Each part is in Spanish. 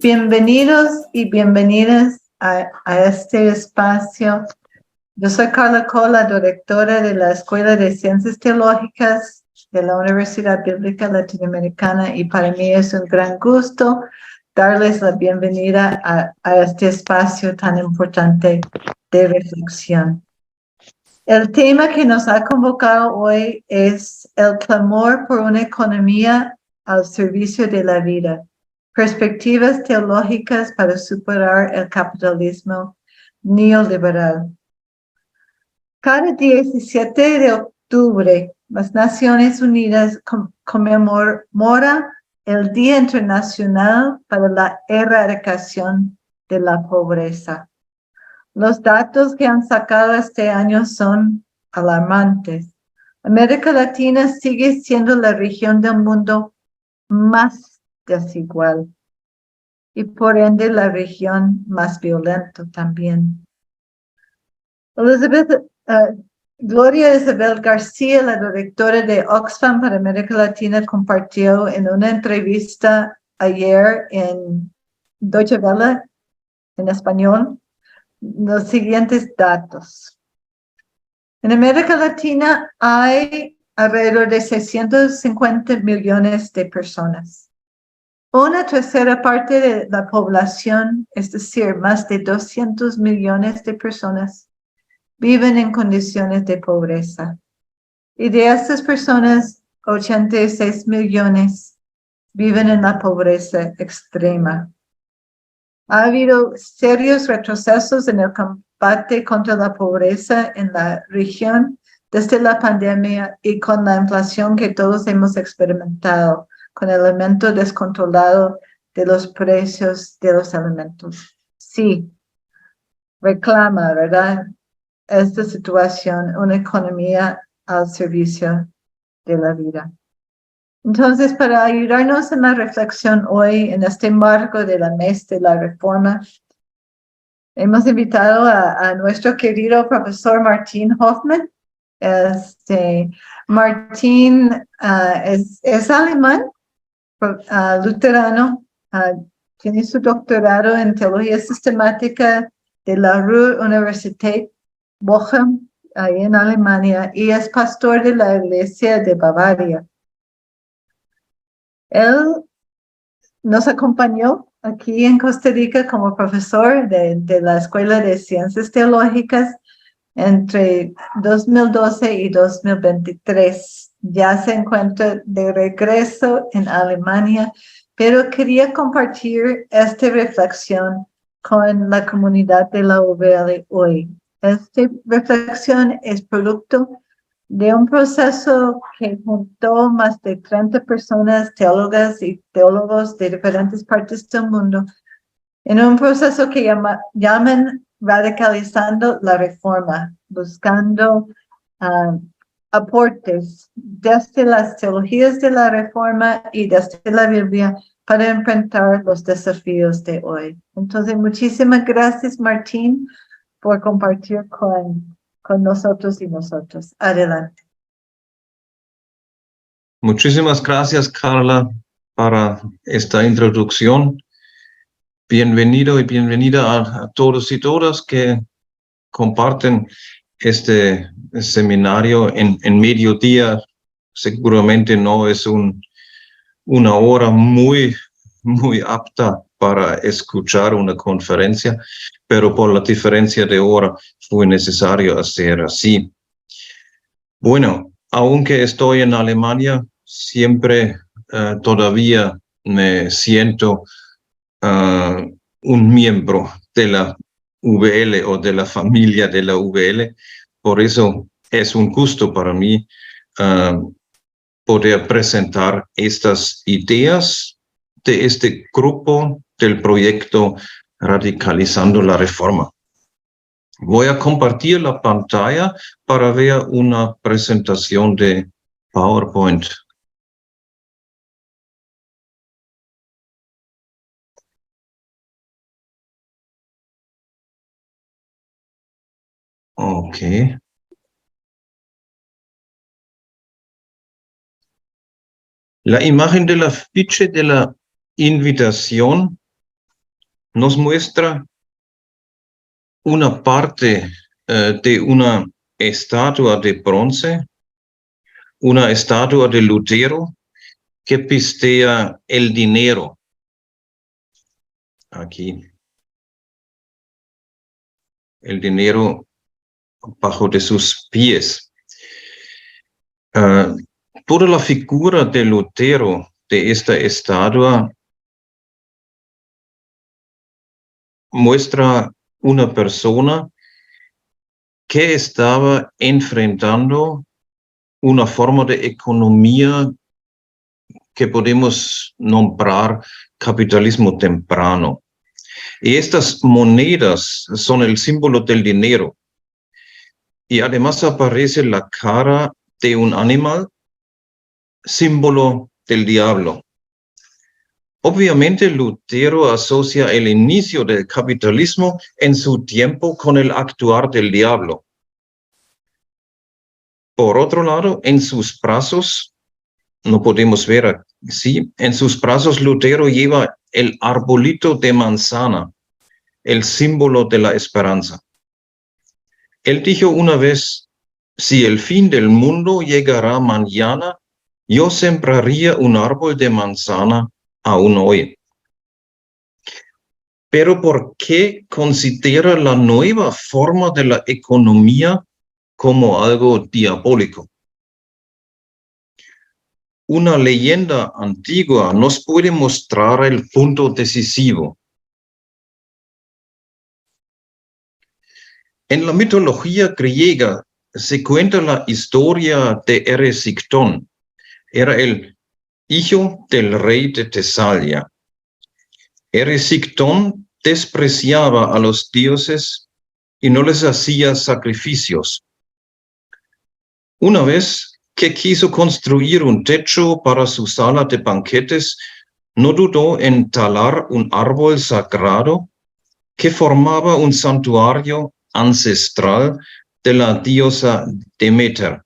Bienvenidos y bienvenidas a este espacio. Yo soy Carla Cola, directora de la Escuela de Ciencias Teológicas de la Universidad Bíblica Latinoamericana, y para mí es un gran gusto darles la bienvenida a este espacio tan importante de reflexión. El tema que nos ha convocado hoy es el clamor por una economía al servicio de la vida. Perspectivas teológicas para superar el capitalismo neoliberal. Cada 17 de octubre, las Naciones Unidas conmemora el Día Internacional para la Erradicación de la Pobreza. Los datos que han sacado este año son alarmantes. América Latina sigue siendo la región del mundo más desigual y por ende la región más violenta también. Gloria Isabel García, la directora de Oxfam para América Latina, compartió en una entrevista ayer en Deutsche Welle, en español, los siguientes datos. En América Latina hay alrededor de 650 millones de personas. Una tercera parte de la población, es decir, más de 200 millones de personas, viven en condiciones de pobreza. Y de estas personas, 86 millones viven en la pobreza extrema. Ha habido serios retrocesos en el combate contra la pobreza en la región desde la pandemia y con la inflación que todos hemos experimentado, con el aumento descontrolado de los precios de los alimentos. Sí, reclama, ¿verdad?, esta situación, una economía al servicio de la vida. Entonces, para ayudarnos en la reflexión hoy, en este marco de la mes de la reforma, hemos invitado a nuestro querido profesor Martin Hoffmann. Martin es alemán, luterano, tiene su doctorado en teología sistemática de la Ruhr-Universität Bochum, ahí en Alemania, y es pastor de la Iglesia de Bavaria. Él nos acompañó aquí en Costa Rica como profesor de la Escuela de Ciencias Teológicas entre 2012 y 2023. Ya se encuentra de regreso en Alemania, pero quería compartir esta reflexión con la comunidad de la UVL hoy. Esta reflexión es producto de un proceso que juntó más de 30 personas, teólogas y teólogos de diferentes partes del mundo, en un proceso que llaman radicalizando la reforma, buscando aportes desde las teologías de la reforma y desde la Biblia para enfrentar los desafíos de hoy. Entonces, muchísimas gracias, Martín, por compartir con nosotros y nosotros. Adelante. Muchísimas gracias, Carla, para esta introducción. Bienvenido y bienvenida a todos y todas que comparten este seminario en mediodía. Seguramente no es una hora muy apta para escuchar una conferencia, pero por la diferencia de hora fue necesario hacer así. Bueno, aunque estoy en Alemania, siempre todavía me siento un miembro de la UVL o de la familia de la UVL. Por eso es un gusto para mí poder presentar estas ideas de este grupo del proyecto Radicalizando la Reforma. Voy a compartir la pantalla para ver una presentación de PowerPoint. Ok. La imagen del afiche de la invitación nos muestra una parte de una estatua de bronce, una estatua de Lutero que pistea el dinero. Aquí. El dinero bajo de sus pies. Toda la figura de Lutero, de esta estatua, muestra una persona que estaba enfrentando una forma de economía que podemos nombrar capitalismo temprano. Y estas monedas son el símbolo del dinero. Y además aparece la cara de un animal, símbolo del diablo. Obviamente Lutero asocia el inicio del capitalismo en su tiempo con el actuar del diablo. Por otro lado, en sus brazos, no podemos ver así, en sus brazos Lutero lleva el arbolito de manzana, el símbolo de la esperanza. Él dijo una vez, si el fin del mundo llegará mañana, yo sembraría un árbol de manzana aún hoy. Pero ¿por qué considera la nueva forma de la economía como algo diabólico? Una leyenda antigua nos puede mostrar el punto decisivo. En la mitología griega se cuenta la historia de Eresictón. Era el hijo del rey de Tesalia. Eresictón despreciaba a los dioses y no les hacía sacrificios. Una vez que quiso construir un techo para su sala de banquetes, no dudó en talar un árbol sagrado que formaba un santuario ancestral de la diosa Demeter.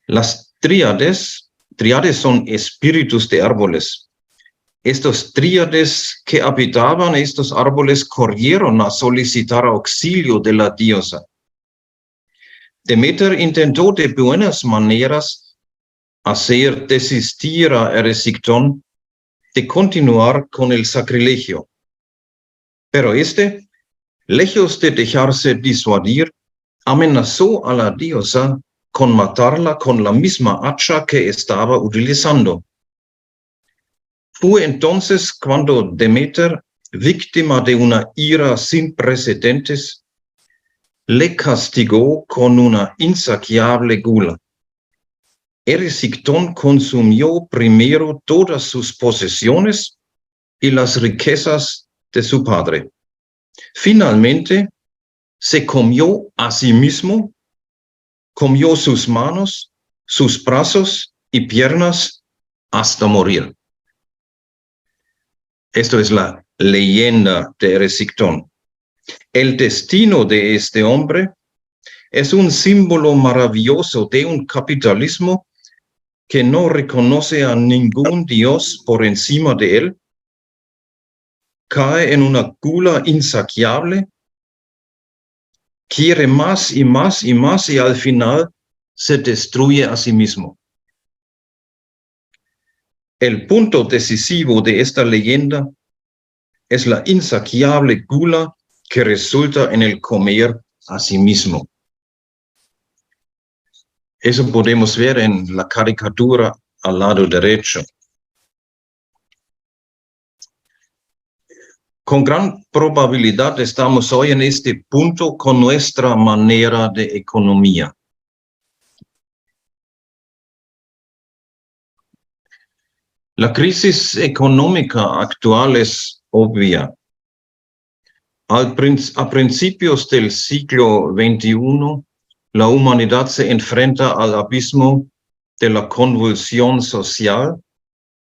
Las tríades son espíritus de árboles. Estos tríades que habitaban estos árboles corrieron a solicitar auxilio de la diosa. Demeter intentó de buenas maneras hacer desistir a Eresictón de continuar con el sacrilegio. Pero este, lejos de dejarse disuadir, amenazó a la diosa con matarla con la misma hacha que estaba utilizando. Fue entonces cuando Demeter, víctima de una ira sin precedentes, le castigó con una insaciable gula. Eresictón consumió primero todas sus posesiones y las riquezas de su padre. Finalmente, se comió a sí mismo, comió sus manos, sus brazos y piernas hasta morir. Esto es la leyenda de Eresictón. El destino de este hombre es un símbolo maravilloso de un capitalismo que no reconoce a ningún dios por encima de él, cae en una gula insaciable, quiere más y más y más y al final se destruye a sí mismo. El punto decisivo de esta leyenda es la insaciable gula que resulta en el comer a sí mismo. Eso podemos ver en la caricatura al lado derecho. Con gran probabilidad estamos hoy en este punto con nuestra manera de economía. La crisis económica actual es obvia. A principios del siglo XXI, la humanidad se enfrenta al abismo de la convulsión social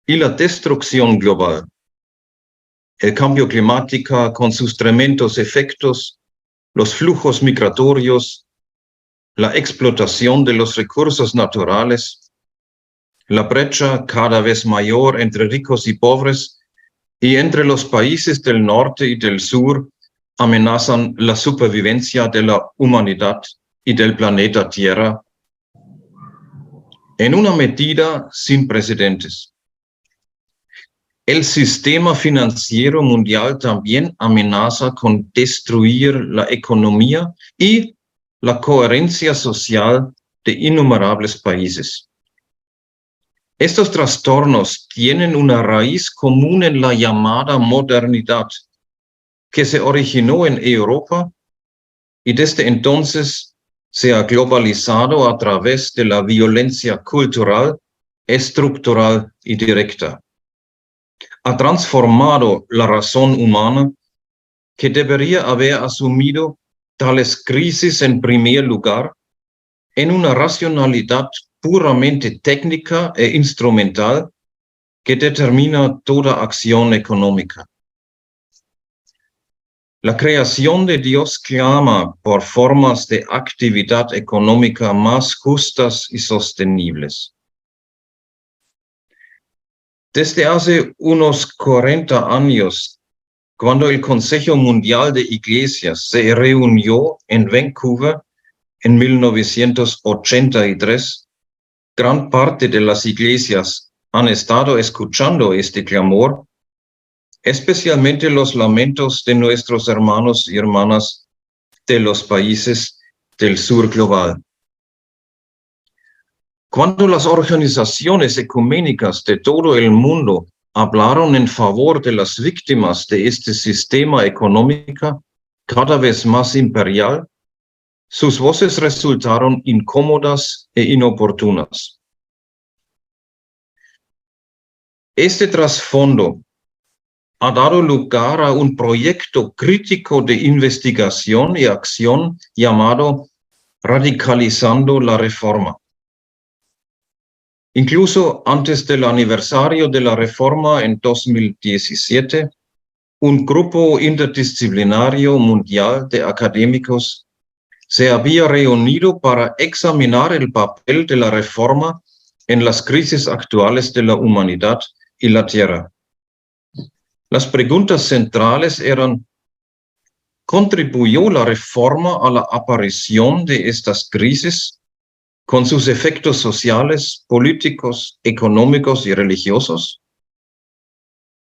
y la destrucción global. El cambio climático con sus tremendos efectos, los flujos migratorios, la explotación de los recursos naturales, la brecha cada vez mayor entre ricos y pobres y entre los países del norte y del sur amenazan la supervivencia de la humanidad y del planeta Tierra en una medida sin precedentes. El sistema financiero mundial también amenaza con destruir la economía y la coherencia social de innumerables países. Estos trastornos tienen una raíz común en la llamada modernidad, que se originó en Europa y desde entonces se ha globalizado a través de la violencia cultural, estructural y directa. Ha transformado la razón humana, que debería haber asumido tales crisis en primer lugar, en una racionalidad puramente técnica e instrumental que determina toda acción económica. La creación de Dios clama por formas de actividad económica más justas y sostenibles. Desde hace unos 40 años, cuando el Consejo Mundial de Iglesias se reunió en Vancouver en 1983, gran parte de las iglesias han estado escuchando este clamor, especialmente los lamentos de nuestros hermanos y hermanas de los países del sur global. Cuando las organizaciones ecuménicas de todo el mundo hablaron en favor de las víctimas de este sistema económico cada vez más imperial, sus voces resultaron incómodas e inoportunas. Este trasfondo ha dado lugar a un proyecto crítico de investigación y acción llamado Radicalizando la Reforma. Incluso antes del aniversario de la Reforma en 2017, un grupo interdisciplinario mundial de académicos se había reunido para examinar el papel de la Reforma en las crisis actuales de la humanidad y la Tierra. Las preguntas centrales eran: ¿contribuyó la Reforma a la aparición de estas crisis con sus efectos sociales, políticos, económicos y religiosos?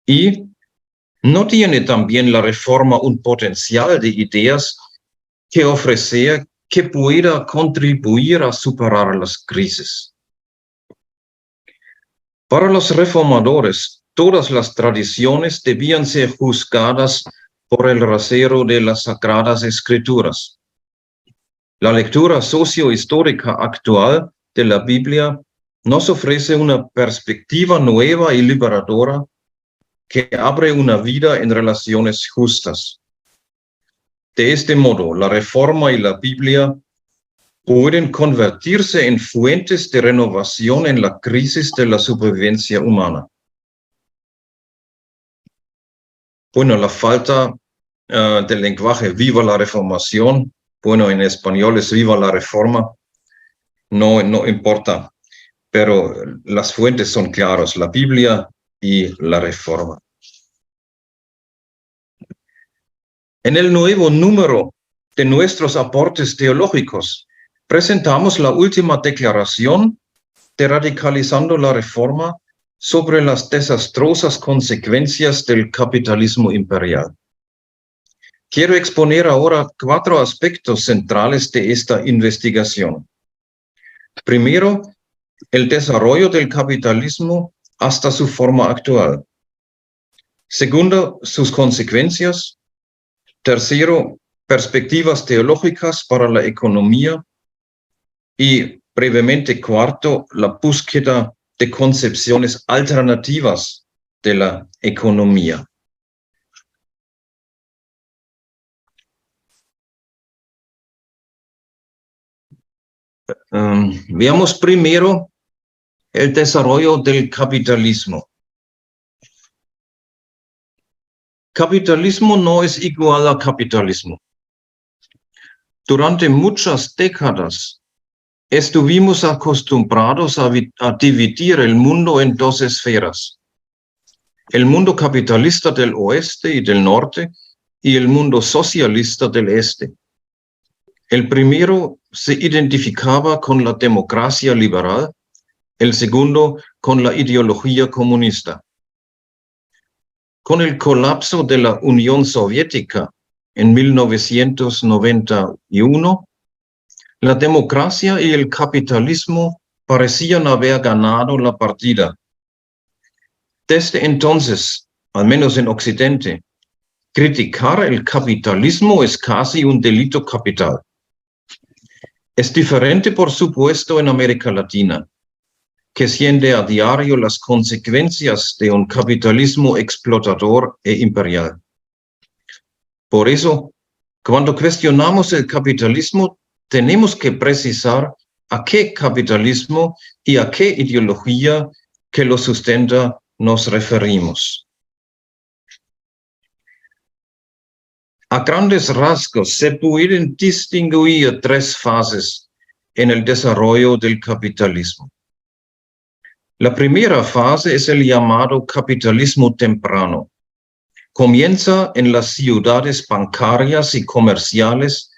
¿Y no tiene también la Reforma un potencial de ideas que ofrecer que pueda contribuir a superar las crisis? Para los reformadores, todas las tradiciones debían ser juzgadas por el rasero de las Sagradas Escrituras. La lectura sociohistórica actual de la Biblia nos ofrece una perspectiva nueva y liberadora que abre una vida en relaciones justas. De este modo, la Reforma y la Biblia pueden convertirse en fuentes de renovación en la crisis de la supervivencia humana. Bueno, la falta del lenguaje "viva la reformación", bueno, en español es "viva la reforma", no importa, pero las fuentes son claras: la Biblia y la Reforma. En el nuevo número de nuestros aportes teológicos presentamos la última declaración de Radicalizando la Reforma sobre las desastrosas consecuencias del capitalismo imperial. Quiero exponer ahora 4 aspectos centrales de esta investigación. Primero, el desarrollo del capitalismo hasta su forma actual. Segundo, sus consecuencias. Tercero, perspectivas teológicas para la economía. Y brevemente, cuarto, la búsqueda de concepciones alternativas de la economía. Veamos primero el desarrollo del capitalismo. Capitalismo no es igual a capitalismo. Durante muchas décadas estuvimos acostumbrados a dividir el mundo en 2 esferas: el mundo capitalista del oeste y del norte y el mundo socialista del este. El primero se identificaba con la democracia liberal, el segundo con la ideología comunista. Con el colapso de la Unión Soviética en 1991, la democracia y el capitalismo parecían haber ganado la partida. Desde entonces, al menos en Occidente, criticar el capitalismo es casi un delito capital. Es diferente, por supuesto, en América Latina, que siente a diario las consecuencias de un capitalismo explotador e imperial. Por eso, cuando cuestionamos el capitalismo, tenemos que precisar a qué capitalismo y a qué ideología que lo sustenta nos referimos. A grandes rasgos se pueden distinguir tres fases en el desarrollo del capitalismo. La primera fase es el llamado capitalismo temprano. Comienza en las ciudades bancarias y comerciales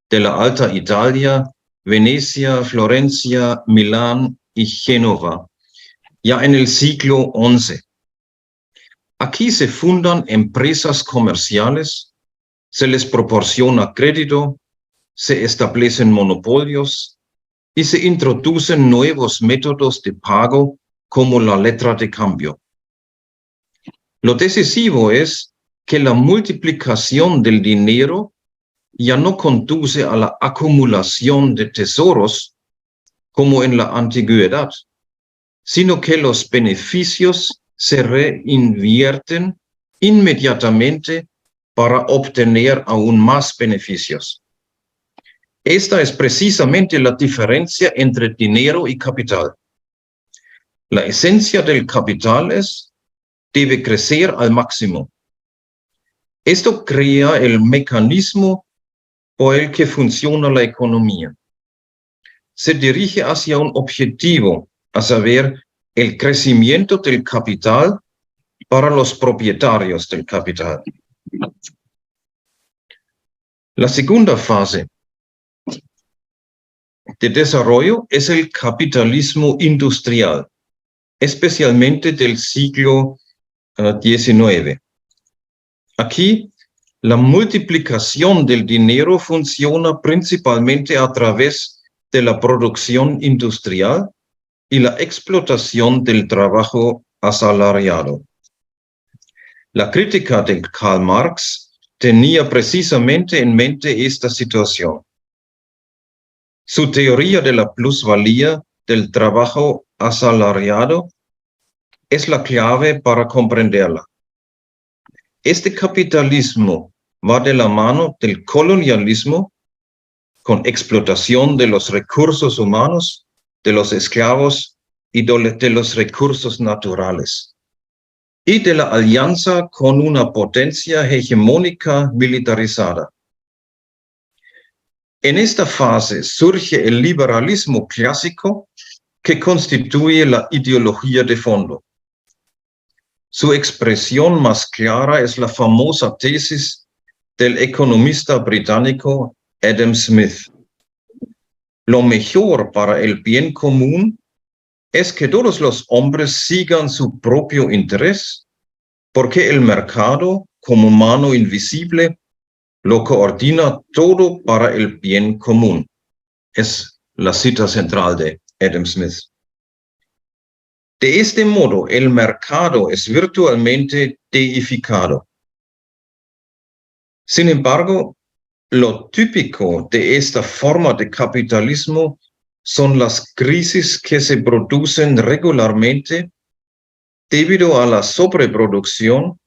de la Alta Italia, Venecia, Florencia, Milán y Génova, ya en el siglo XI. Aquí se fundan empresas comerciales, se les proporciona crédito, se establecen monopolios y se introducen nuevos métodos de pago como la letra de cambio. Lo decisivo es que la multiplicación del dinero ya no conduce a la acumulación de tesoros como en la antigüedad, sino que los beneficios se reinvierten inmediatamente para obtener aún más beneficios. Esta es precisamente la diferencia entre dinero y capital. La esencia del capital debe crecer al máximo. Esto crea el mecanismo por el que funciona la economía. Se dirige hacia un objetivo, a saber, el crecimiento del capital para los propietarios del capital. La segunda fase de desarrollo es el capitalismo industrial, especialmente del siglo XIX. Aquí, la multiplicación del dinero funciona principalmente a través de la producción industrial y la explotación del trabajo asalariado. La crítica de Karl Marx tenía precisamente en mente esta situación. Su teoría de la plusvalía del trabajo asalariado es la clave para comprenderla. Este capitalismo va de la mano del colonialismo, con explotación de los recursos humanos, de los esclavos y de los recursos naturales, y de la alianza con una potencia hegemónica militarizada. En esta fase surge el liberalismo clásico, que constituye la ideología de fondo. Su expresión más clara es la famosa tesis del economista británico Adam Smith. Lo mejor para el bien común es que todos los hombres sigan su propio interés, porque el mercado, como mano invisible, lo coordina todo para el bien común. Es la cita central de Adam Smith. De este modo, el mercado es virtualmente deificado. Sin embargo, lo típico de esta forma de capitalismo son las crisis que se producen regularmente debido a la sobreproducción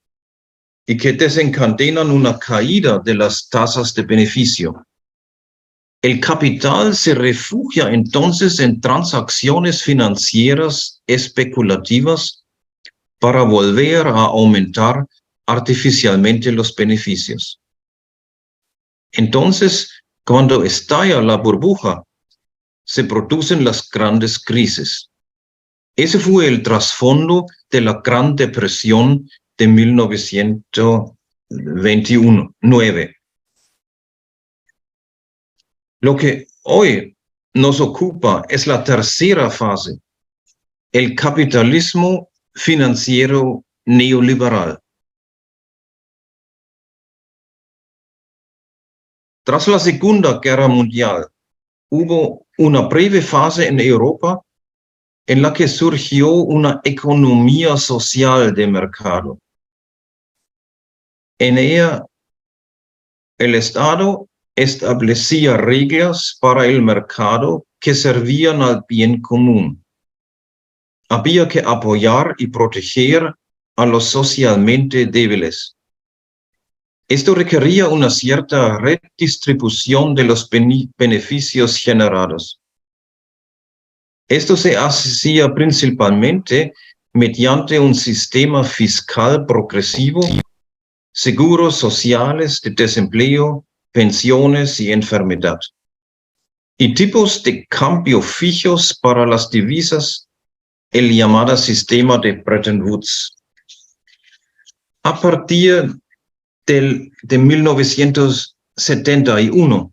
y que desencadenan una caída de las tasas de beneficio. El capital se refugia entonces en transacciones financieras especulativas para volver a aumentar artificialmente los beneficios. Entonces, cuando estalla la burbuja, se producen las grandes crisis. Ese fue el trasfondo de la Gran Depresión de 1929. Lo que hoy nos ocupa es la tercera fase, el capitalismo financiero neoliberal. Tras la Segunda Guerra Mundial, hubo una breve fase en Europa en la que surgió una economía social de mercado. En ella, el Estado establecía reglas para el mercado que servían al bien común. Había que apoyar y proteger a los socialmente débiles. Esto requería una cierta redistribución de los beneficios generados. Esto se hacía principalmente mediante un sistema fiscal progresivo, seguros sociales de desempleo, pensiones y enfermedad, y tipos de cambio fijos para las divisas, el llamado sistema de Bretton Woods. A partir de 1971,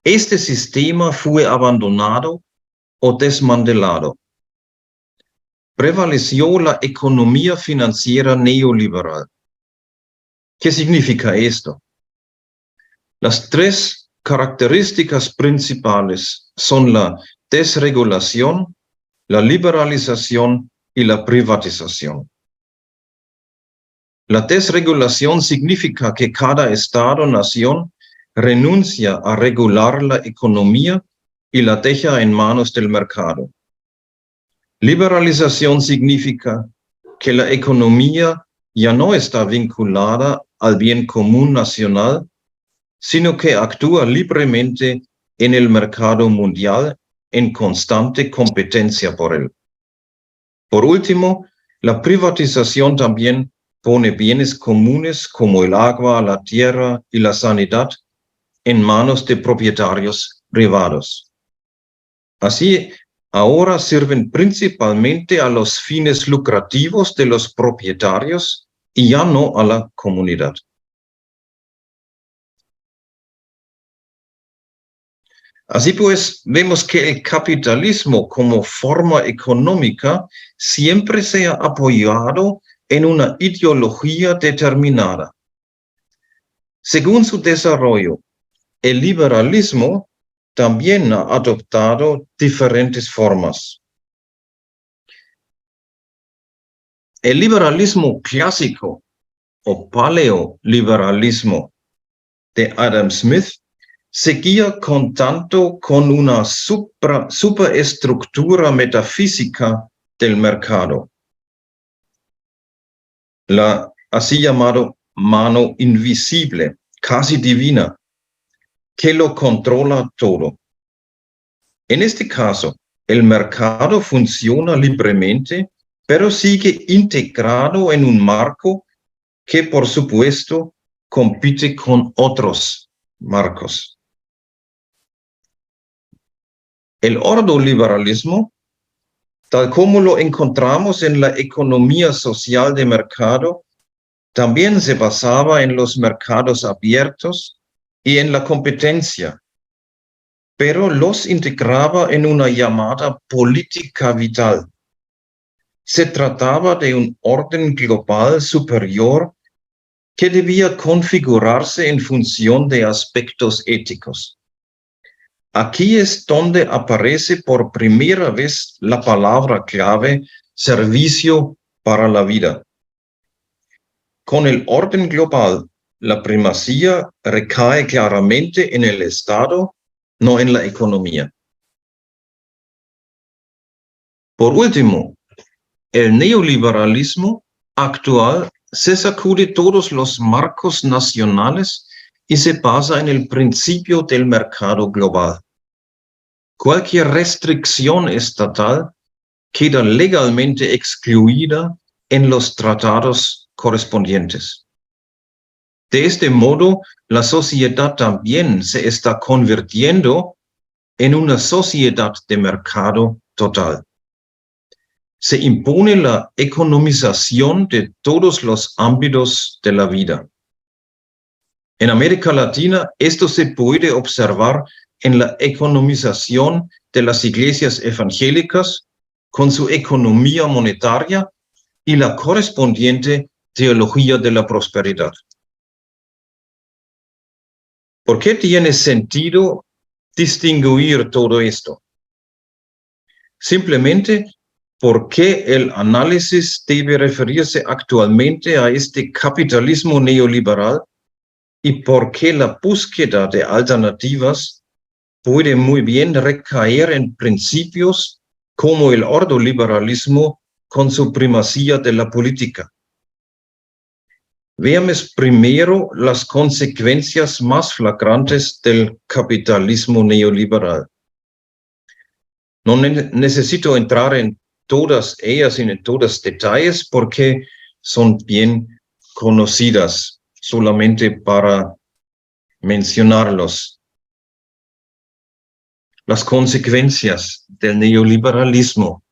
este sistema fue abandonado o desmantelado. Prevaleció la economía financiera neoliberal. ¿Qué significa esto? Las tres características principales son la desregulación, la liberalización y la privatización. La desregulación significa que cada Estado-nación renuncia a regular la economía y la deja en manos del mercado. Liberalización significa que la economía ya no está vinculada al bien común nacional, sino que actúa libremente en el mercado mundial en constante competencia por él. Por último, la privatización también pone bienes comunes como el agua, la tierra y la sanidad en manos de propietarios privados. Así, ahora sirven principalmente a los fines lucrativos de los propietarios y ya no a la comunidad. Así pues, vemos que el capitalismo como forma económica siempre se ha apoyado en una ideología determinada. Según su desarrollo, el liberalismo también ha adoptado diferentes formas. El liberalismo clásico o paleoliberalismo de Adam Smith seguía contando con una superestructura metafísica del mercado, la así llamado mano invisible, casi divina, que lo controla todo. En este caso, el mercado funciona libremente, pero sigue integrado en un marco que, por supuesto, compite con otros marcos. El ordoliberalismo, tal como lo encontramos en la economía social de mercado, también se basaba en los mercados abiertos y en la competencia, pero los integraba en una llamada política vital. Se trataba de un orden global superior que debía configurarse en función de aspectos éticos. Aquí es donde aparece por primera vez la palabra clave servicio para la vida. Con el orden global, la primacía recae claramente en el Estado, no en la economía. Por último, el neoliberalismo actual se sacude todos los marcos nacionales y se basa en el principio del mercado global. Cualquier restricción estatal queda legalmente excluida en los tratados correspondientes. De este modo, la sociedad también se está convirtiendo en una sociedad de mercado total. se impone la economización de todos los ámbitos de la vida. En América Latina, esto se puede observar en la economización de las iglesias evangélicas con su economía monetaria y la correspondiente teología de la prosperidad. ¿Por qué tiene sentido distinguir todo esto? Simplemente porque el análisis debe referirse actualmente a este capitalismo neoliberal y porque la búsqueda de alternativas puede muy bien recaer en principios como el ordoliberalismo con su primacía de la política. Veamos primero las consecuencias más flagrantes del capitalismo neoliberal. No necesito entrar en todas ellas y en todos detalles porque son bien conocidas, solamente para mencionarlos. Las consecuencias del neoliberalismo.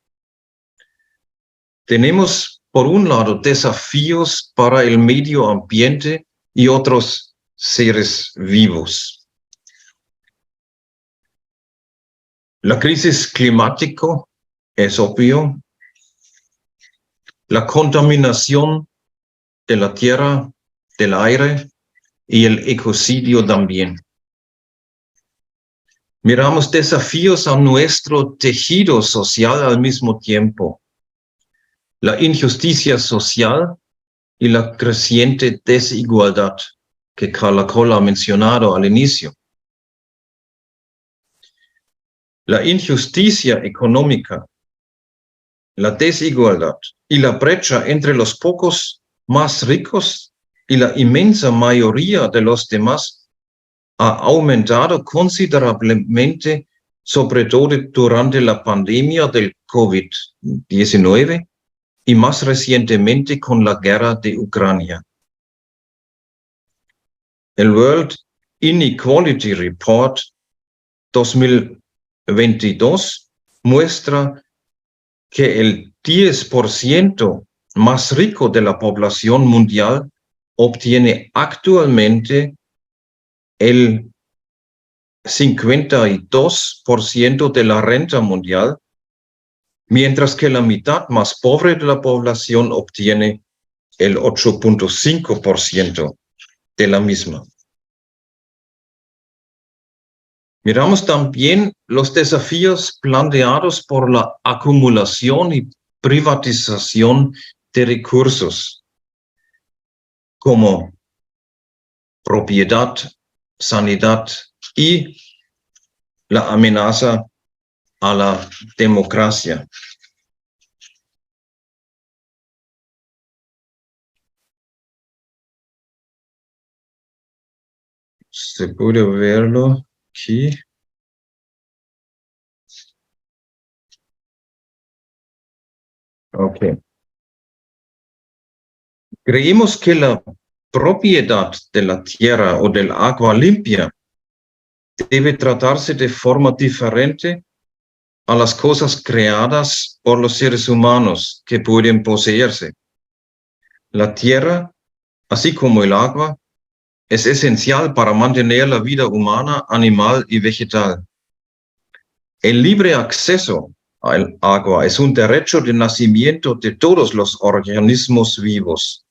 Tenemos, por un lado, desafíos para el medio ambiente y otros seres vivos. La crisis climática es obvio. La contaminación de la tierra, del aire y el ecocidio también. Miramos desafíos a nuestro tejido social al mismo tiempo. La injusticia social y la creciente desigualdad que Carla Cole ha mencionado al inicio. La injusticia económica, la desigualdad y la brecha entre los pocos más ricos y la inmensa mayoría de los demás ha aumentado considerablemente, sobre todo durante la pandemia del COVID-19 y más recientemente con la guerra de Ucrania. El World Inequality Report 2022 muestra que el 10% más rico de la población mundial obtiene actualmente el 52% de la renta mundial, mientras que la mitad más pobre de la población obtiene el 8.5% de la misma. Miramos también los desafíos planteados por la acumulación y privatización de recursos, como propiedad, sanidad y la amenaza a la democracia. Se puede verlo aquí. Ok. Creemos que la propiedad de la tierra o del agua limpia debe tratarse de forma diferente a las cosas creadas por los seres humanos que pueden poseerse. La tierra, así como el agua, es esencial para mantener la vida humana, animal y vegetal. El libre acceso al agua es un derecho de nacimiento de todos los organismos vivos.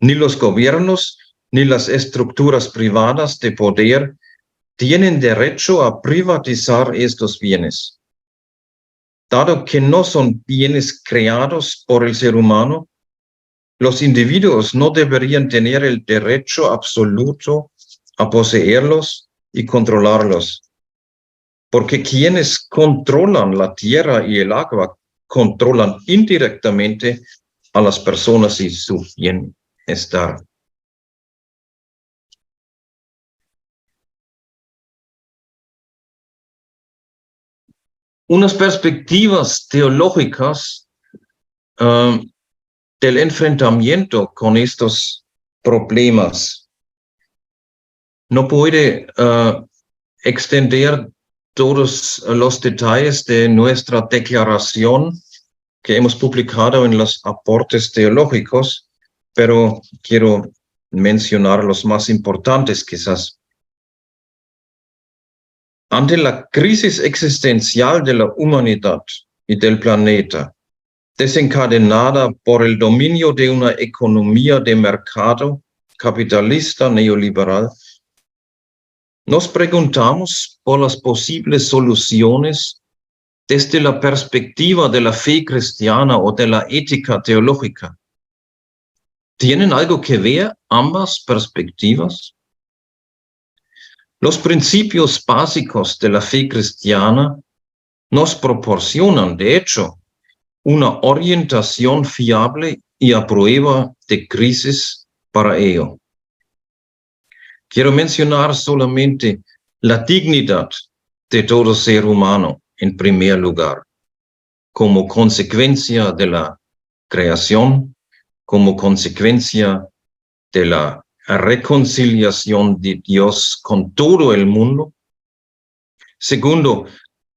Ni los gobiernos ni las estructuras privadas de poder tienen derecho a privatizar estos bienes. Dado que no son bienes creados por el ser humano, los individuos no deberían tener el derecho absoluto a poseerlos y controlarlos, porque quienes controlan la tierra y el agua controlan indirectamente a las personas y su bienestar. Unas perspectivas teológicas del enfrentamiento con estos problemas. No puede extender todos los detalles de nuestra declaración que hemos publicado en los aportes teológicos, pero quiero mencionar los más importantes quizás. Ante la crisis existencial de la humanidad y del planeta, desencadenada por el dominio de una economía de mercado capitalista neoliberal, nos preguntamos por las posibles soluciones desde la perspectiva de la fe cristiana o de la ética teológica. ¿Tienen algo que ver ambas perspectivas? Los principios básicos de la fe cristiana nos proporcionan, de hecho, una orientación fiable y a prueba de crisis para ello. Quiero mencionar solamente la dignidad de todo ser humano en primer lugar, como consecuencia de la creación, como consecuencia de la reconciliación de Dios con todo el mundo. Segundo,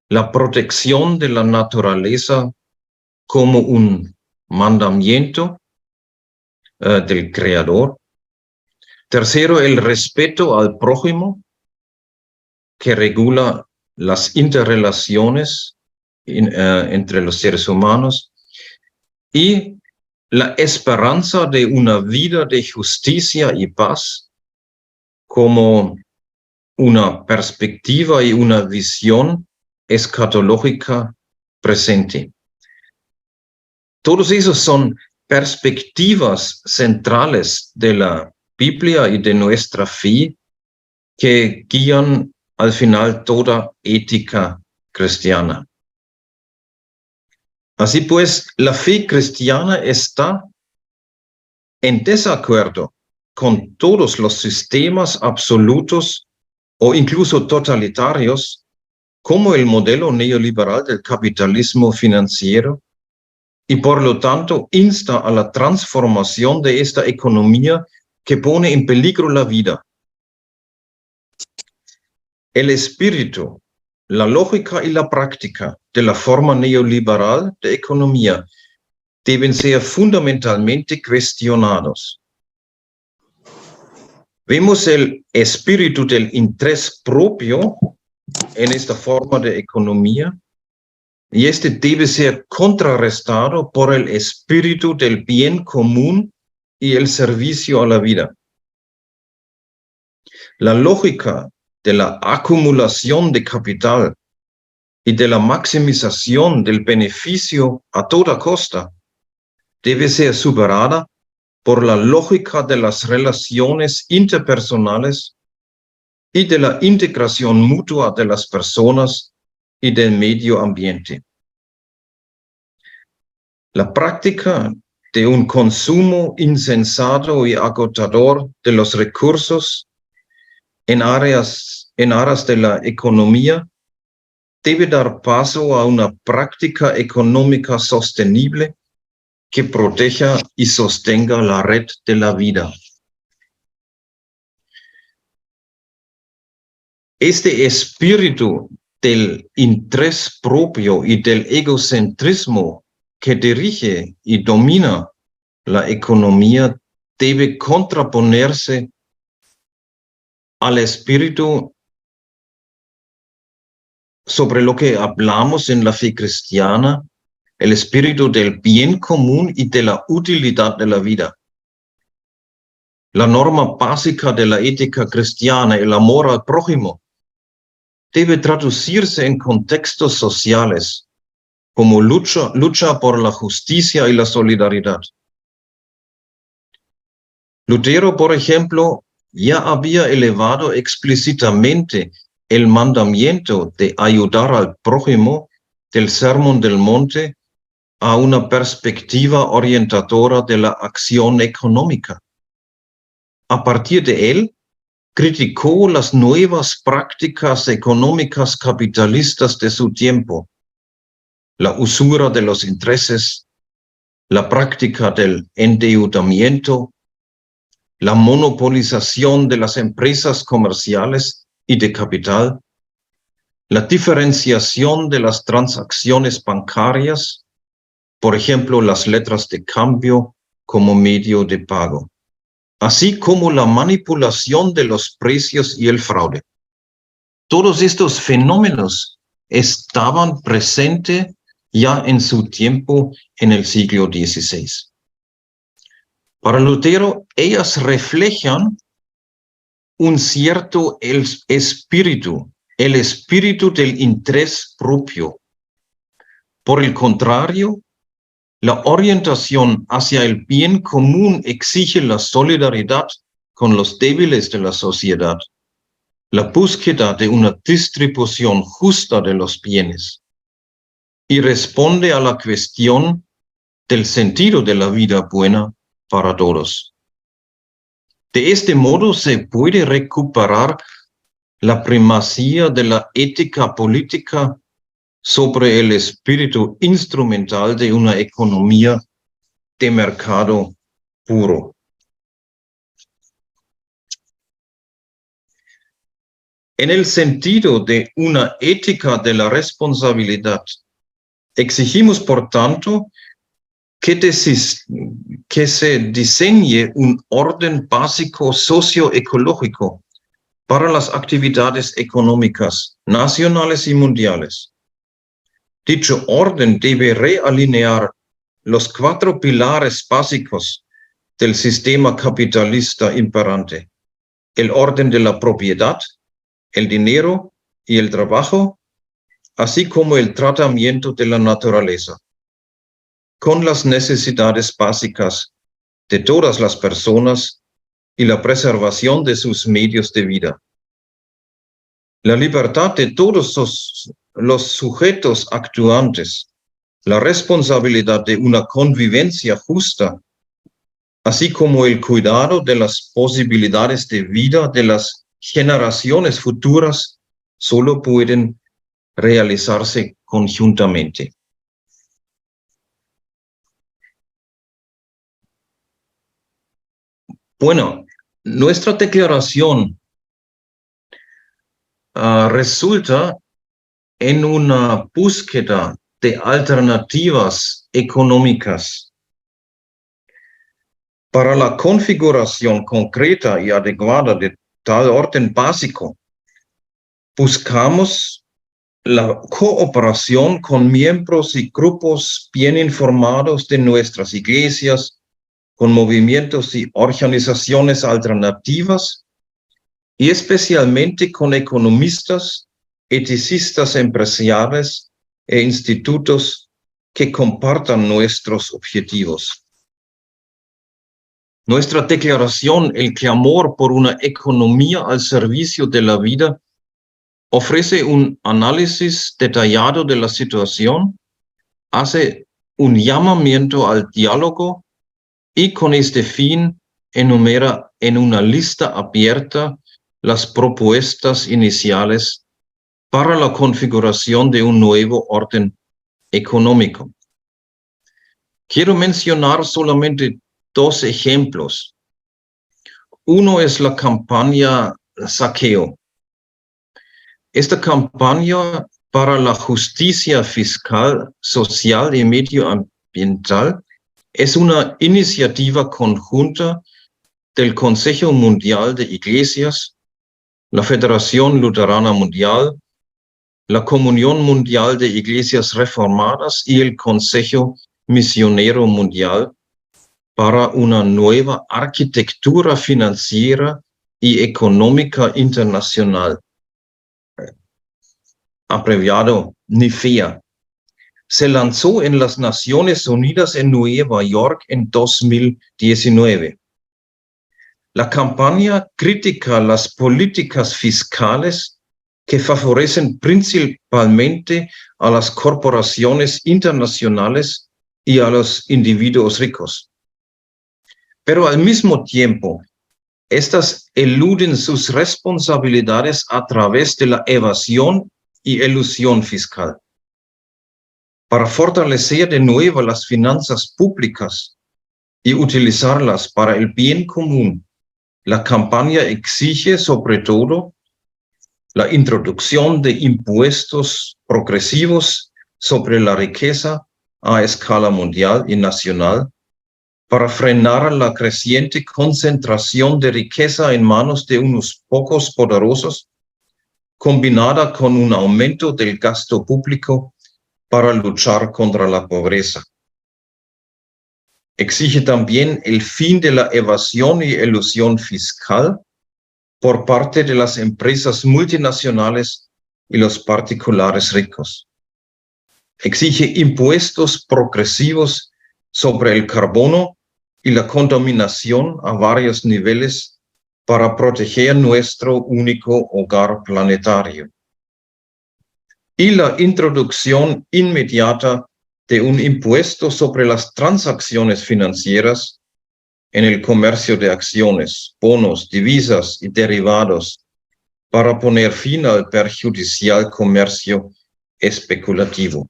la protección de la naturaleza como un mandamiento del Creador. Tercero, el respeto al prójimo, que regula las interrelaciones entre los seres humanos. Y la esperanza de una vida de justicia y paz como una perspectiva y una visión escatológica presente. Todos esos son perspectivas centrales de la Biblia y de nuestra fe que guían al final toda ética cristiana. Así pues, la fe cristiana está en desacuerdo con todos los sistemas absolutos o incluso totalitarios, como el modelo neoliberal del capitalismo financiero, y por lo tanto insta a la transformación de esta economía que pone en peligro la vida. El espíritu, la lógica y la práctica de la forma neoliberal de economía deben ser fundamentalmente cuestionados. Vemos el espíritu del interés propio en esta forma de economía y este debe ser contrarrestado por el espíritu del bien común y el servicio a la vida. La lógica de la acumulación de capital y de la maximización del beneficio a toda costa debe ser superada por la lógica de las relaciones interpersonales y de la integración mutua de las personas y del medio ambiente. La práctica de un consumo insensato y agotador de los recursos en aras de la economía debe dar paso a una práctica económica sostenible que proteja y sostenga la red de la vida. Este espíritu del interés propio y del egocentrismo que dirige y domina la economía debe contraponerse al espíritu sobre lo que hablamos en la fe cristiana, el espíritu del bien común y de la utilidad de la vida. La norma básica de la ética cristiana, el amor al prójimo, debe traducirse en contextos sociales como lucha por la justicia y la solidaridad. Lutero, por ejemplo, ya había elevado explícitamente el mandamiento de ayudar al prójimo del Sermón del Monte a una perspectiva orientadora de la acción económica. A partir de él, criticó las nuevas prácticas económicas capitalistas de su tiempo, la usura de los intereses, la práctica del endeudamiento, la monopolización de las empresas comerciales y de capital, la diferenciación de las transacciones bancarias, por ejemplo, las letras de cambio como medio de pago, así como la manipulación de los precios y el fraude. Todos estos fenómenos estaban presentes ya en su tiempo en el siglo XVI. Para Lutero, ellas reflejan un cierto espíritu, el espíritu del interés propio. Por el contrario, la orientación hacia el bien común exige la solidaridad con los débiles de la sociedad, la búsqueda de una distribución justa de los bienes, y responde a la cuestión del sentido de la vida buena para todos. De este modo se puede recuperar la primacía de la ética política sobre el espíritu instrumental de una economía de mercado puro. En el sentido de una ética de la responsabilidad, exigimos, por tanto, que se diseñe un orden básico socioecológico para las actividades económicas nacionales y mundiales. Dicho orden debe realinear los 4 pilares básicos del sistema capitalista imperante: el orden de la propiedad, el dinero y el trabajo, así como el tratamiento de la naturaleza, con las necesidades básicas de todas las personas y la preservación de sus medios de vida. La libertad de todos los sujetos actuantes, la responsabilidad de una convivencia justa, así como el cuidado de las posibilidades de vida de las generaciones futuras, solo pueden realizarse conjuntamente. Bueno, nuestra declaración resulta en una búsqueda de alternativas económicas para la configuración concreta y adecuada de tal orden básico. Buscamos la cooperación con miembros y grupos bien informados de nuestras iglesias, con movimientos y organizaciones alternativas, y especialmente con economistas, eticistas empresariales e institutos que compartan nuestros objetivos. Nuestra declaración, el clamor por una economía al servicio de la vida, ofrece un análisis detallado de la situación, hace un llamamiento al diálogo y con este fin enumera en una lista abierta las propuestas iniciales para la configuración de un nuevo orden económico. Quiero mencionar solamente 2 ejemplos. Uno es la campaña Saqueo. Esta campaña para la justicia fiscal, social y medioambiental es una iniciativa conjunta del Consejo Mundial de Iglesias, la Federación Luterana Mundial, la Comunión Mundial de Iglesias Reformadas y el Consejo Misionero Mundial para una nueva arquitectura financiera y económica internacional, abreviado NIFEA. Se lanzó en las Naciones Unidas en Nueva York en 2019. La campaña critica las políticas fiscales que favorecen principalmente a las corporaciones internacionales y a los individuos ricos. Pero al mismo tiempo, estas eluden sus responsabilidades a través de la evasión y elusión fiscal. Para fortalecer de nuevo las finanzas públicas y utilizarlas para el bien común, la campaña exige sobre todo la introducción de impuestos progresivos sobre la riqueza a escala mundial y nacional para frenar la creciente concentración de riqueza en manos de unos pocos poderosos, combinada con un aumento del gasto público para luchar contra la pobreza. Exige también el fin de la evasión y elusión fiscal por parte de las empresas multinacionales y los particulares ricos. Exige impuestos progresivos sobre el carbono y la contaminación a varios niveles para proteger nuestro único hogar planetario. Y la introducción inmediata de un impuesto sobre las transacciones financieras en el comercio de acciones, bonos, divisas y derivados para poner fin al perjudicial comercio especulativo.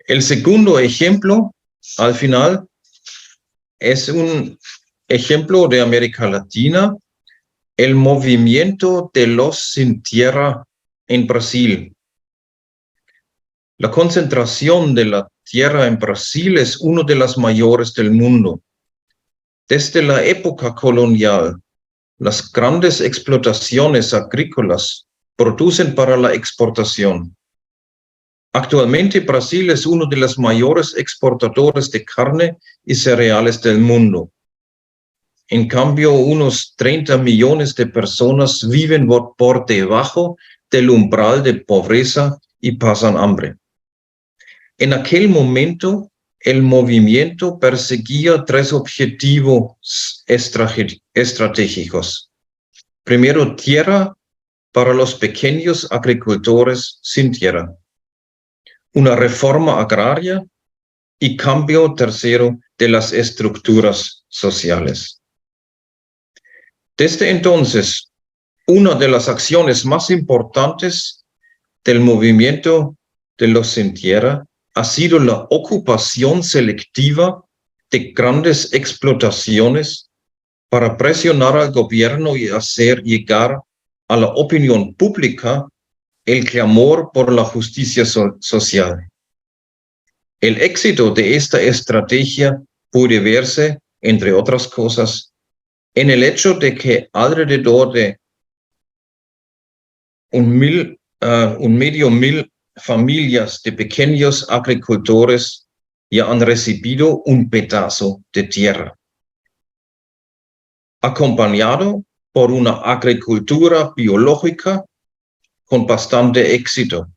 El segundo ejemplo, al final, es un ejemplo de América Latina, el movimiento de los sin tierra en Brasil. La concentración de la tierra en Brasil es una de las mayores del mundo. Desde la época colonial, las grandes explotaciones agrícolas producen para la exportación. Actualmente Brasil es uno de los mayores exportadores de carne y cereales del mundo. En cambio, unos 30 millones de personas viven por debajo del umbral de pobreza y pasan hambre. En aquel momento, el movimiento perseguía tres objetivos estratégicos. Primero, tierra para los pequeños agricultores sin tierra. Una reforma agraria y cambio tercero de las estructuras sociales. Desde entonces, una de las acciones más importantes del movimiento de los sin tierra ha sido la ocupación selectiva de grandes explotaciones para presionar al gobierno y hacer llegar a la opinión pública el clamor por la justicia social. El éxito de esta estrategia puede verse, entre otras cosas, en el hecho de que alrededor de un medio mil familias de pequeños agricultores ya han recibido un pedazo de tierra. Acompañado por una agricultura biológica con bastante éxito.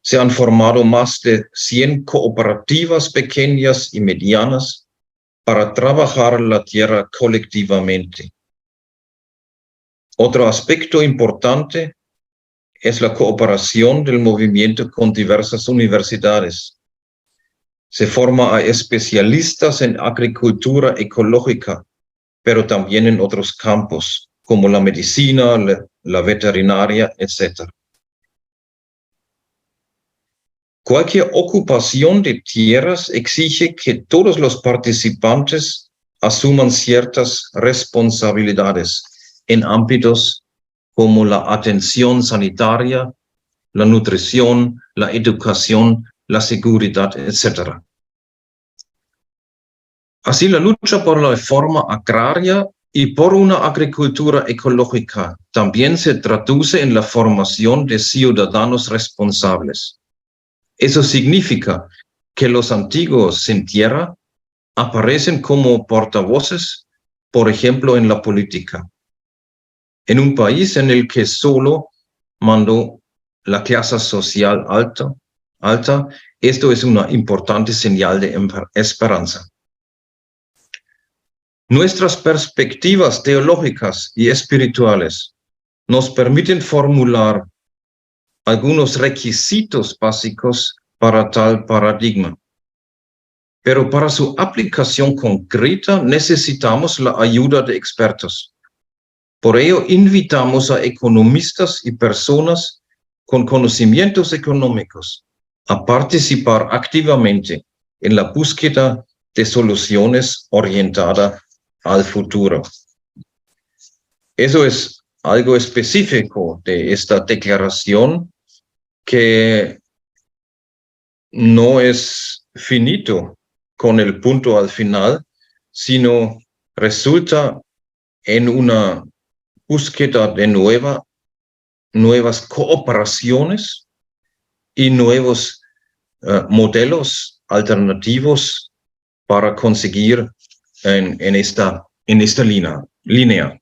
Se han formado más de 100 cooperativas pequeñas y medianas para trabajar la tierra colectivamente. Otro aspecto importante es la cooperación del movimiento con diversas universidades. Se forma a especialistas en agricultura ecológica, pero también en otros campos, como la medicina, la veterinaria, etc. Cualquier ocupación de tierras exige que todos los participantes asuman ciertas responsabilidades en ámbitos como la atención sanitaria, la nutrición, la educación, la seguridad, etc. Así, la lucha por la reforma agraria y por una agricultura ecológica también se traduce en la formación de ciudadanos responsables. Eso significa que los antiguos sin tierra aparecen como portavoces, por ejemplo, en la política. En un país en el que solo mandó la clase social alta, esto es una importante señal de esperanza. Nuestras perspectivas teológicas y espirituales nos permiten formular algunos requisitos básicos para tal paradigma. Pero para su aplicación concreta necesitamos la ayuda de expertos. Por ello, invitamos a economistas y personas con conocimientos económicos a participar activamente en la búsqueda de soluciones orientadas al futuro. Eso es algo específico de esta declaración que no es finito con el punto al final, sino resulta en una búsqueda de nuevas cooperaciones y nuevos modelos alternativos para conseguir en esta línea.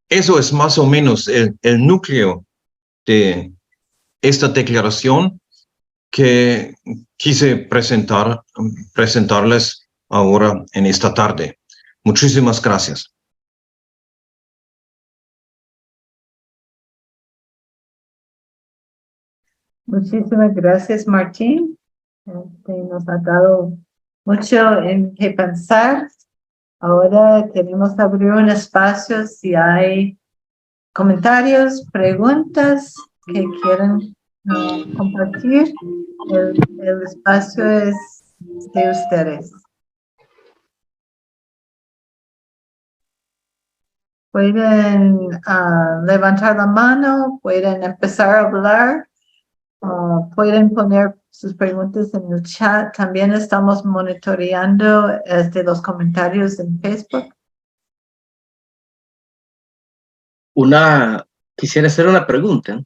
Eso es más o menos el núcleo de esta declaración que quise presentarles ahora en esta tarde. Muchísimas gracias. Muchísimas gracias, Martín. Nos ha dado mucho en qué pensar. Ahora queremos abrir un espacio si hay comentarios, preguntas que quieran compartir. El espacio es de ustedes. Pueden levantar la mano, pueden empezar a hablar, pueden poner sus preguntas en el chat. También estamos monitoreando los comentarios en Facebook. Quisiera hacer una pregunta.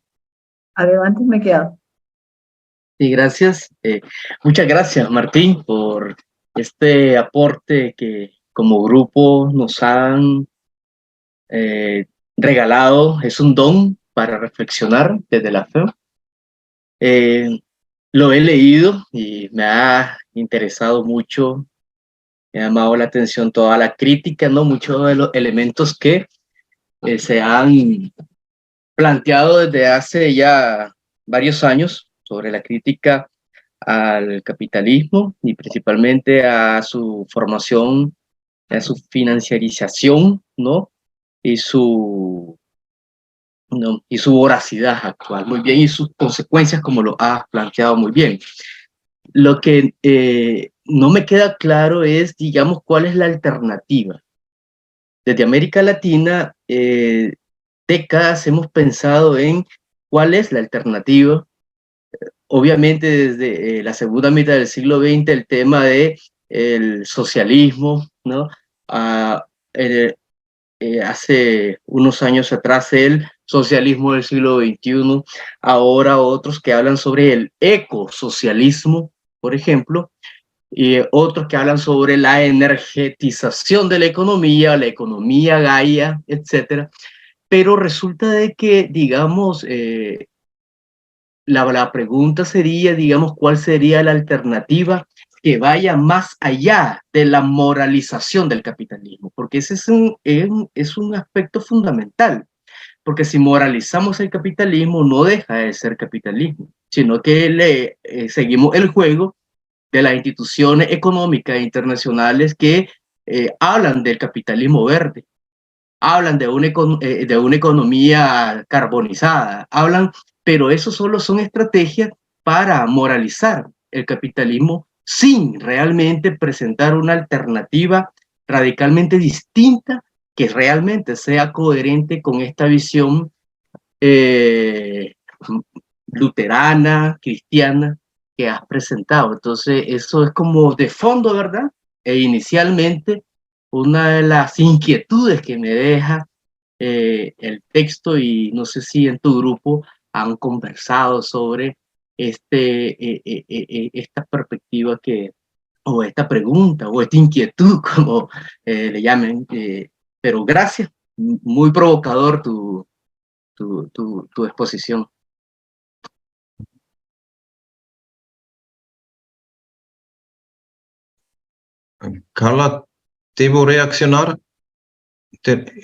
Adelante, Miguel. Sí, gracias. Muchas gracias, Martín, por este aporte que como grupo nos han regalado. Es un don para reflexionar desde la fe. Lo he leído y me ha interesado mucho. Me ha llamado la atención toda la crítica, ¿no? Muchos de los elementos que se han planteado desde hace ya varios años sobre la crítica al capitalismo y principalmente a su formación, a su financiarización, ¿no? Y su voracidad actual, muy bien, y sus consecuencias, como lo has planteado muy bien. Lo que no me queda claro es, digamos, cuál es la alternativa. Desde América Latina, décadas hemos pensado en cuál es la alternativa. Obviamente desde la segunda mitad del siglo XX el tema de el socialismo, ¿no? Hace unos años atrás el socialismo del siglo XXI, ahora otros que hablan sobre el ecosocialismo, por ejemplo, y otros que hablan sobre la energetización de la economía Gaia, etcétera. Pero resulta de que, digamos, la pregunta sería, digamos, ¿cuál sería la alternativa que vaya más allá de la moralización del capitalismo? Porque ese es un aspecto fundamental. Porque si moralizamos el capitalismo, no deja de ser capitalismo, sino que seguimos el juego de las instituciones económicas internacionales que hablan del capitalismo verde, hablan de una economía carbonizada, pero eso solo son estrategias para moralizar el capitalismo sin realmente presentar una alternativa radicalmente distinta que realmente sea coherente con esta visión luterana, cristiana que has presentado. Entonces, eso es como de fondo, ¿verdad? E inicialmente, una de las inquietudes que me deja el texto, y no sé si en tu grupo han conversado sobre esta perspectiva o esta pregunta, o esta inquietud, como le llamen. Pero gracias, muy provocador tu exposición. Carla, ¿debo reaccionar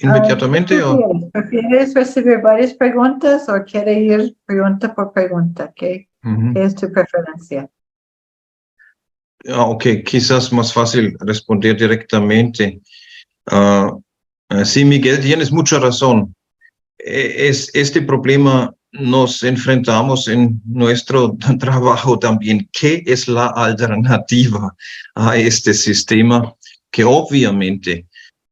inmediatamente? ¿Prefieres recibir varias preguntas o quieres ir pregunta por pregunta? ¿Qué es tu preferencia? Ok, quizás más fácil responder directamente. Sí, Miguel, tienes mucha razón. Este problema nos enfrentamos en nuestro trabajo también. ¿Qué es la alternativa a este sistema que obviamente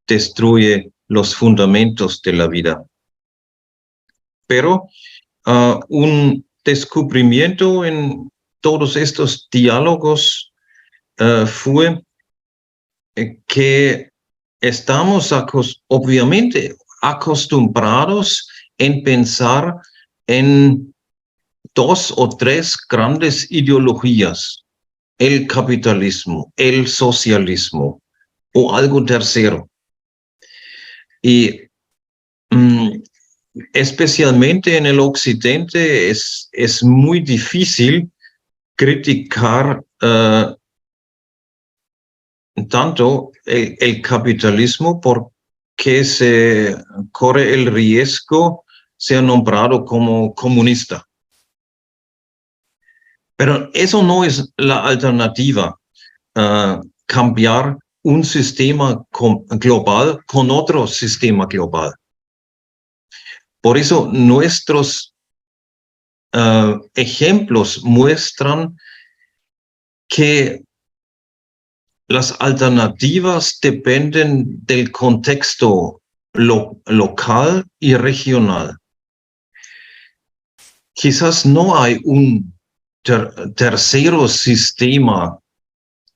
destruye los fundamentos de la vida? Pero un descubrimiento en todos estos diálogos fue que estamos obviamente acostumbrados en pensar en 2 o 3 grandes ideologías, el capitalismo, el socialismo o algo tercero. Y especialmente en el occidente es muy difícil criticar tanto el capitalismo porque se corre el riesgo ser nombrado como comunista. Pero eso no es la alternativa, cambiar un sistema global con otro sistema global. Por eso nuestros ejemplos muestran que las alternativas dependen del contexto local y regional. Quizás no hay un tercero sistema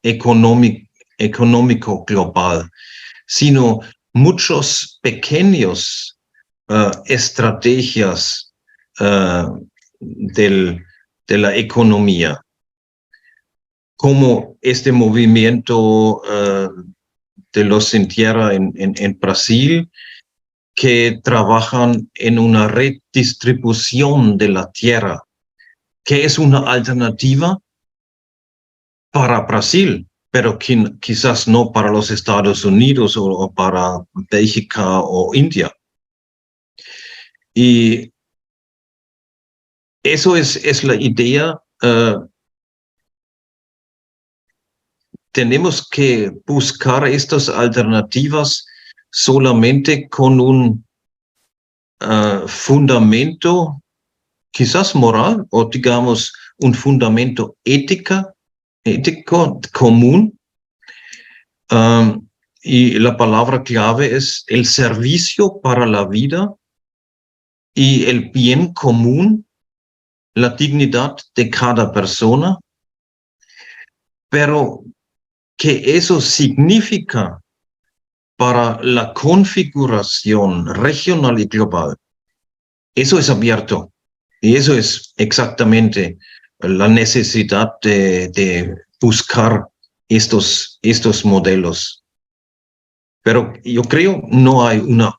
económico global, sino muchos pequeños estrategias de la economía, como este movimiento de los sin tierra en Brasil, que trabajan en una redistribución de la tierra, que es una alternativa para Brasil, pero quizás no para los Estados Unidos o para Bélgica o India. Y eso es la idea. Tenemos que buscar estas alternativas solamente con un fundamento, quizás moral, o digamos un fundamento ético común. Y la palabra clave es el servicio para la vida y el bien común, la dignidad de cada persona, pero que eso significa para la configuración regional y global. Eso es abierto y eso es exactamente la necesidad de buscar estos modelos. Pero yo creo no hay un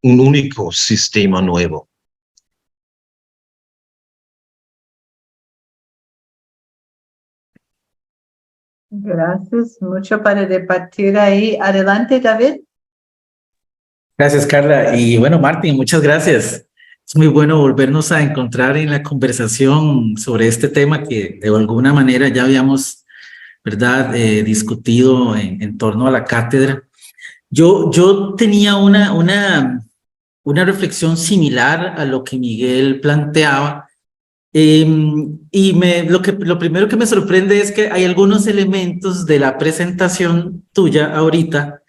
único sistema nuevo. Gracias, mucho para debatir ahí. Adelante, David. Gracias, Carla. Y bueno, Martín, muchas gracias. Es muy bueno volvernos a encontrar en la conversación sobre este tema que de alguna manera ya habíamos, ¿verdad?, discutido en torno a la cátedra. Yo tenía una reflexión similar a lo que Miguel planteaba. Y lo primero que me sorprende es que hay algunos elementos de la presentación tuya ahorita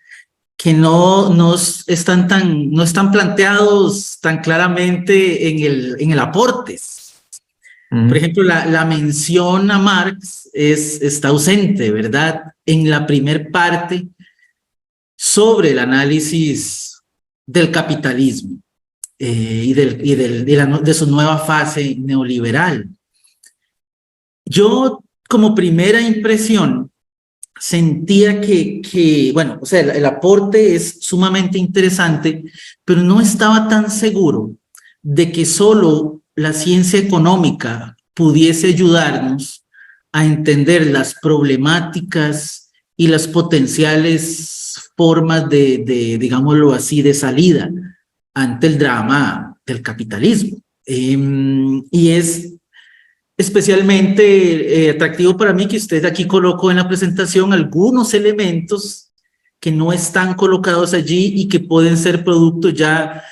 que no están planteados tan claramente en el aporte. Por ejemplo, la mención a Marx está ausente, ¿verdad? En la primer parte sobre el análisis del capitalismo. Y de su nueva fase neoliberal. Yo, como primera impresión, sentía que bueno, o sea, el aporte es sumamente interesante, pero no estaba tan seguro de que solo la ciencia económica pudiese ayudarnos a entender las problemáticas y las potenciales formas digámoslo así, de salida ante el drama del capitalismo. Y es especialmente atractivo para mí que usted aquí colocó en la presentación algunos elementos que no están colocados allí y que pueden ser producto ya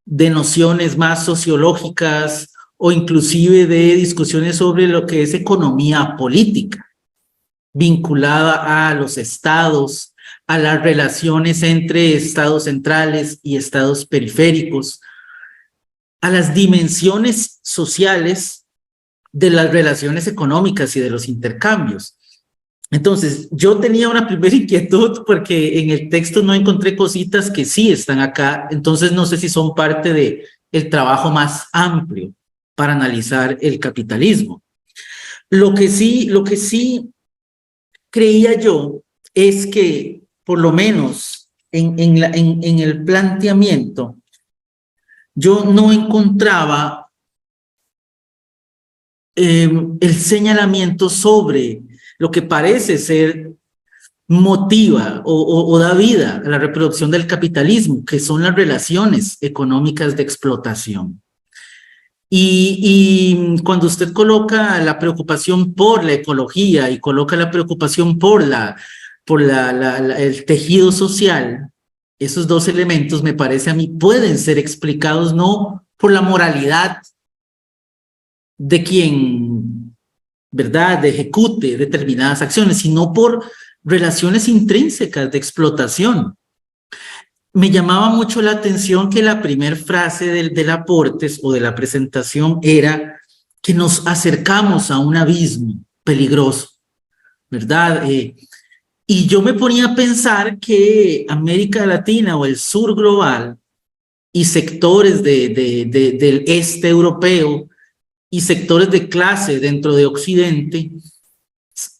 de nociones más sociológicas o inclusive de discusiones sobre lo que es economía política, vinculada a los estados, a las relaciones entre estados centrales y estados periféricos, a las dimensiones sociales de las relaciones económicas y de los intercambios. Entonces, yo tenía una primera inquietud porque en el texto no encontré cositas que sí están acá, entonces no sé si son parte del trabajo más amplio para analizar el capitalismo. Lo que sí creía yo es que, por lo menos en el planteamiento, yo no encontraba el señalamiento sobre lo que parece ser motiva o da vida a la reproducción del capitalismo, que son las relaciones económicas de explotación. Y cuando usted coloca la preocupación por la ecología y coloca la preocupación por el tejido social, esos dos elementos, me parece a mí, pueden ser explicados no por la moralidad de quien, ¿verdad?, ejecute determinadas acciones, sino por relaciones intrínsecas de explotación. Me llamaba mucho la atención que la primera frase del aportes o de la presentación era que nos acercamos a un abismo peligroso, ¿verdad? Y yo me ponía a pensar que América Latina o el sur global y sectores del este europeo y sectores de clase dentro de Occidente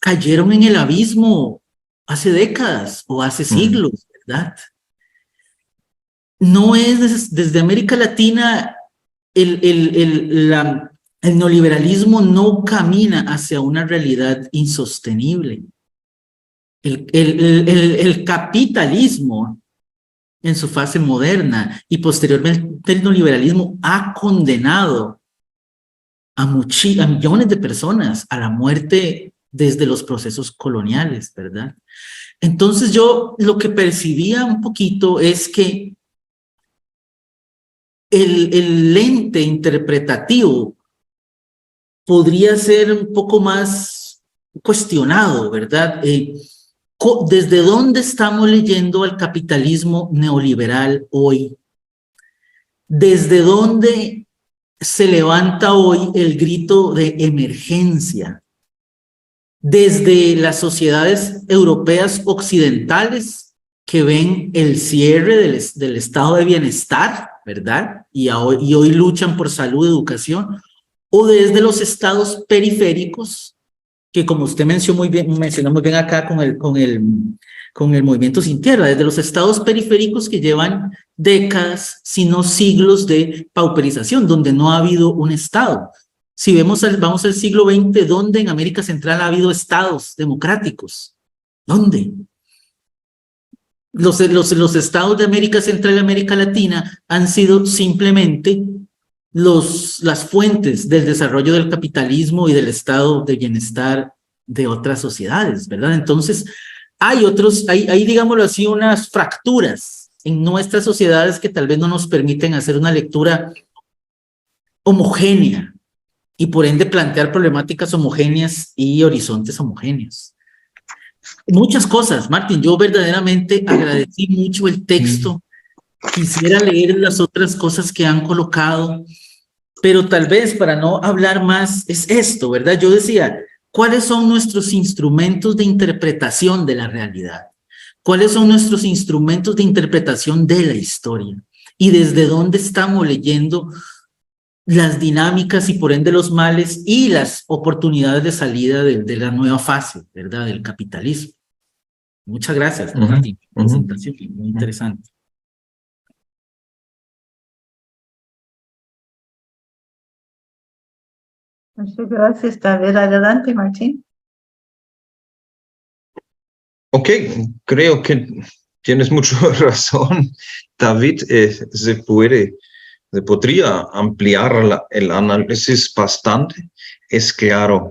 cayeron en el abismo hace décadas o hace siglos, ¿verdad? No es desde América Latina, el neoliberalismo no camina hacia una realidad insostenible. El capitalismo en su fase moderna y posteriormente el neoliberalismo ha condenado a millones de personas a la muerte desde los procesos coloniales, ¿verdad? Entonces yo lo que percibía un poquito es que el lente interpretativo podría ser un poco más cuestionado, ¿verdad? ¿Desde dónde estamos leyendo al capitalismo neoliberal hoy? ¿Desde dónde se levanta hoy el grito de emergencia? Desde las sociedades europeas occidentales que ven el cierre del estado de bienestar, ¿verdad? Y hoy luchan por salud, educación, o desde los estados periféricos, que como usted mencionó muy bien acá con el movimiento Sin Tierra, desde los estados periféricos que llevan décadas, si no siglos de pauperización, donde no ha habido un estado. Si vamos al siglo XX, ¿dónde en América Central ha habido estados democráticos? ¿Dónde? Los estados de América Central y América Latina han sido simplemente las fuentes del desarrollo del capitalismo y del estado de bienestar de otras sociedades, ¿verdad? Entonces, hay digámoslo así, unas fracturas en nuestras sociedades que tal vez no nos permiten hacer una lectura homogénea y por ende plantear problemáticas homogéneas y horizontes homogéneos. Muchas cosas, Martín, yo verdaderamente agradecí mucho el texto, quisiera leer las otras cosas que han colocado, pero tal vez para no hablar más es esto, ¿verdad? Yo decía, ¿cuáles son nuestros instrumentos de interpretación de la realidad? ¿Cuáles son nuestros instrumentos de interpretación de la historia? ¿Y desde dónde estamos leyendo las dinámicas y por ende los males y las oportunidades de salida de la nueva fase, ¿verdad? Del capitalismo. Muchas gracias, Martín. Presentación muy interesante. Muchas gracias, a ver, adelante, Martín. Ok, creo que tienes mucha razón, David. Se podría ampliar el análisis bastante, es claro.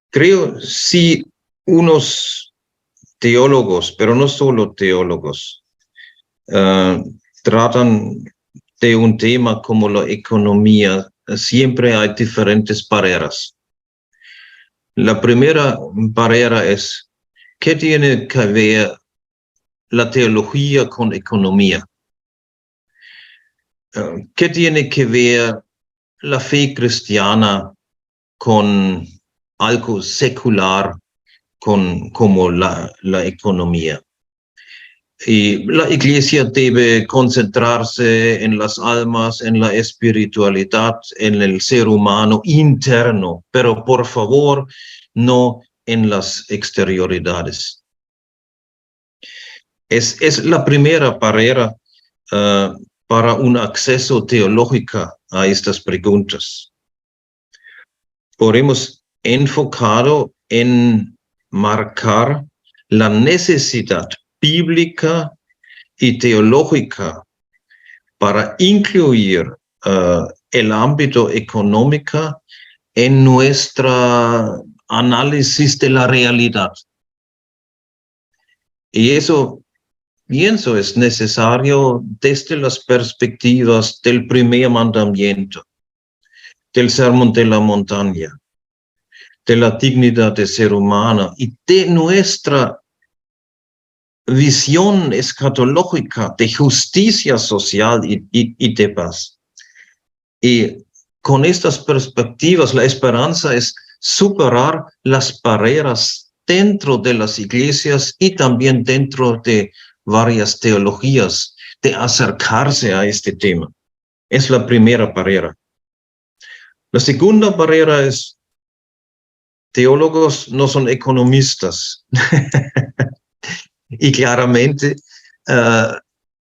Creo si unos teólogos, pero no solo teólogos, tratan de un tema como la economía, siempre hay diferentes barreras. La primera barrera es, ¿qué tiene que ver la teología con economía? ¿qué tiene que ver la fe cristiana con algo secular, como la economía? Y la iglesia debe concentrarse en las almas, en la espiritualidad, en el ser humano interno, pero por favor, no en las exterioridades. Es la primera barrera para un acceso teológico a estas preguntas. Hemos enfocado en marcar la necesidad bíblica y teológica para incluir el ámbito económico en nuestro análisis de la realidad. Y eso, pienso, es necesario desde las perspectivas del primer mandamiento, del sermón de la montaña, de la dignidad del ser humano y de nuestra visión escatológica de justicia social y de paz. Y con estas perspectivas, la esperanza es superar las barreras dentro de las iglesias y también dentro de varias teologías, de acercarse a este tema. Es la primera barrera. La segunda barrera es: teólogos no son economistas. Y claramente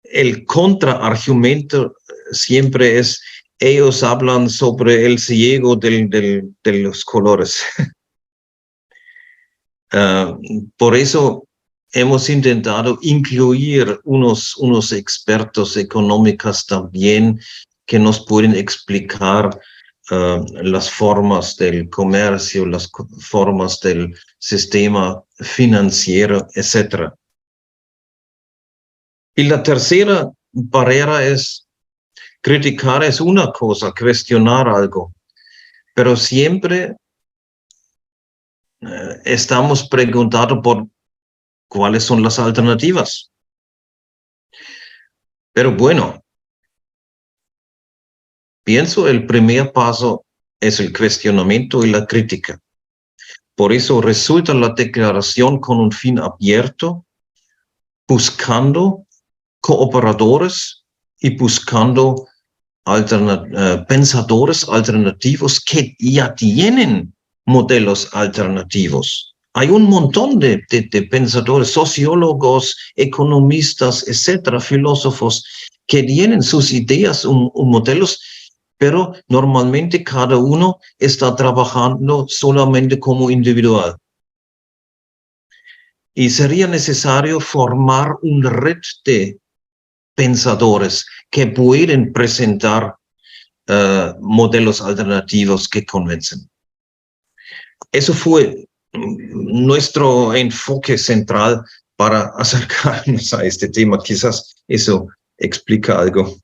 el contraargumento siempre es: ellos hablan sobre el ciego de los colores. Por eso hemos intentado incluir unos expertos económicos también que nos pueden explicar las formas del comercio, las formas del sistema financiero, etc. Y la tercera barrera es: criticar es una cosa, cuestionar algo, pero siempre estamos preguntando por cuáles son las alternativas. Pero bueno, pienso el primer paso es el cuestionamiento y la crítica. Por eso resulta la declaración con un fin abierto, buscando cooperadores y buscando pensadores alternativos que ya tienen modelos alternativos. Hay un montón de pensadores, sociólogos, economistas, etcétera, filósofos, que tienen sus ideas o modelos, pero normalmente cada uno está trabajando solamente como individual. Y sería necesario formar una red de pensadores que pueden presentar modelos alternativos que convencen. Eso fue nuestro enfoque central para acercarnos a este tema. Quizás eso explica algo.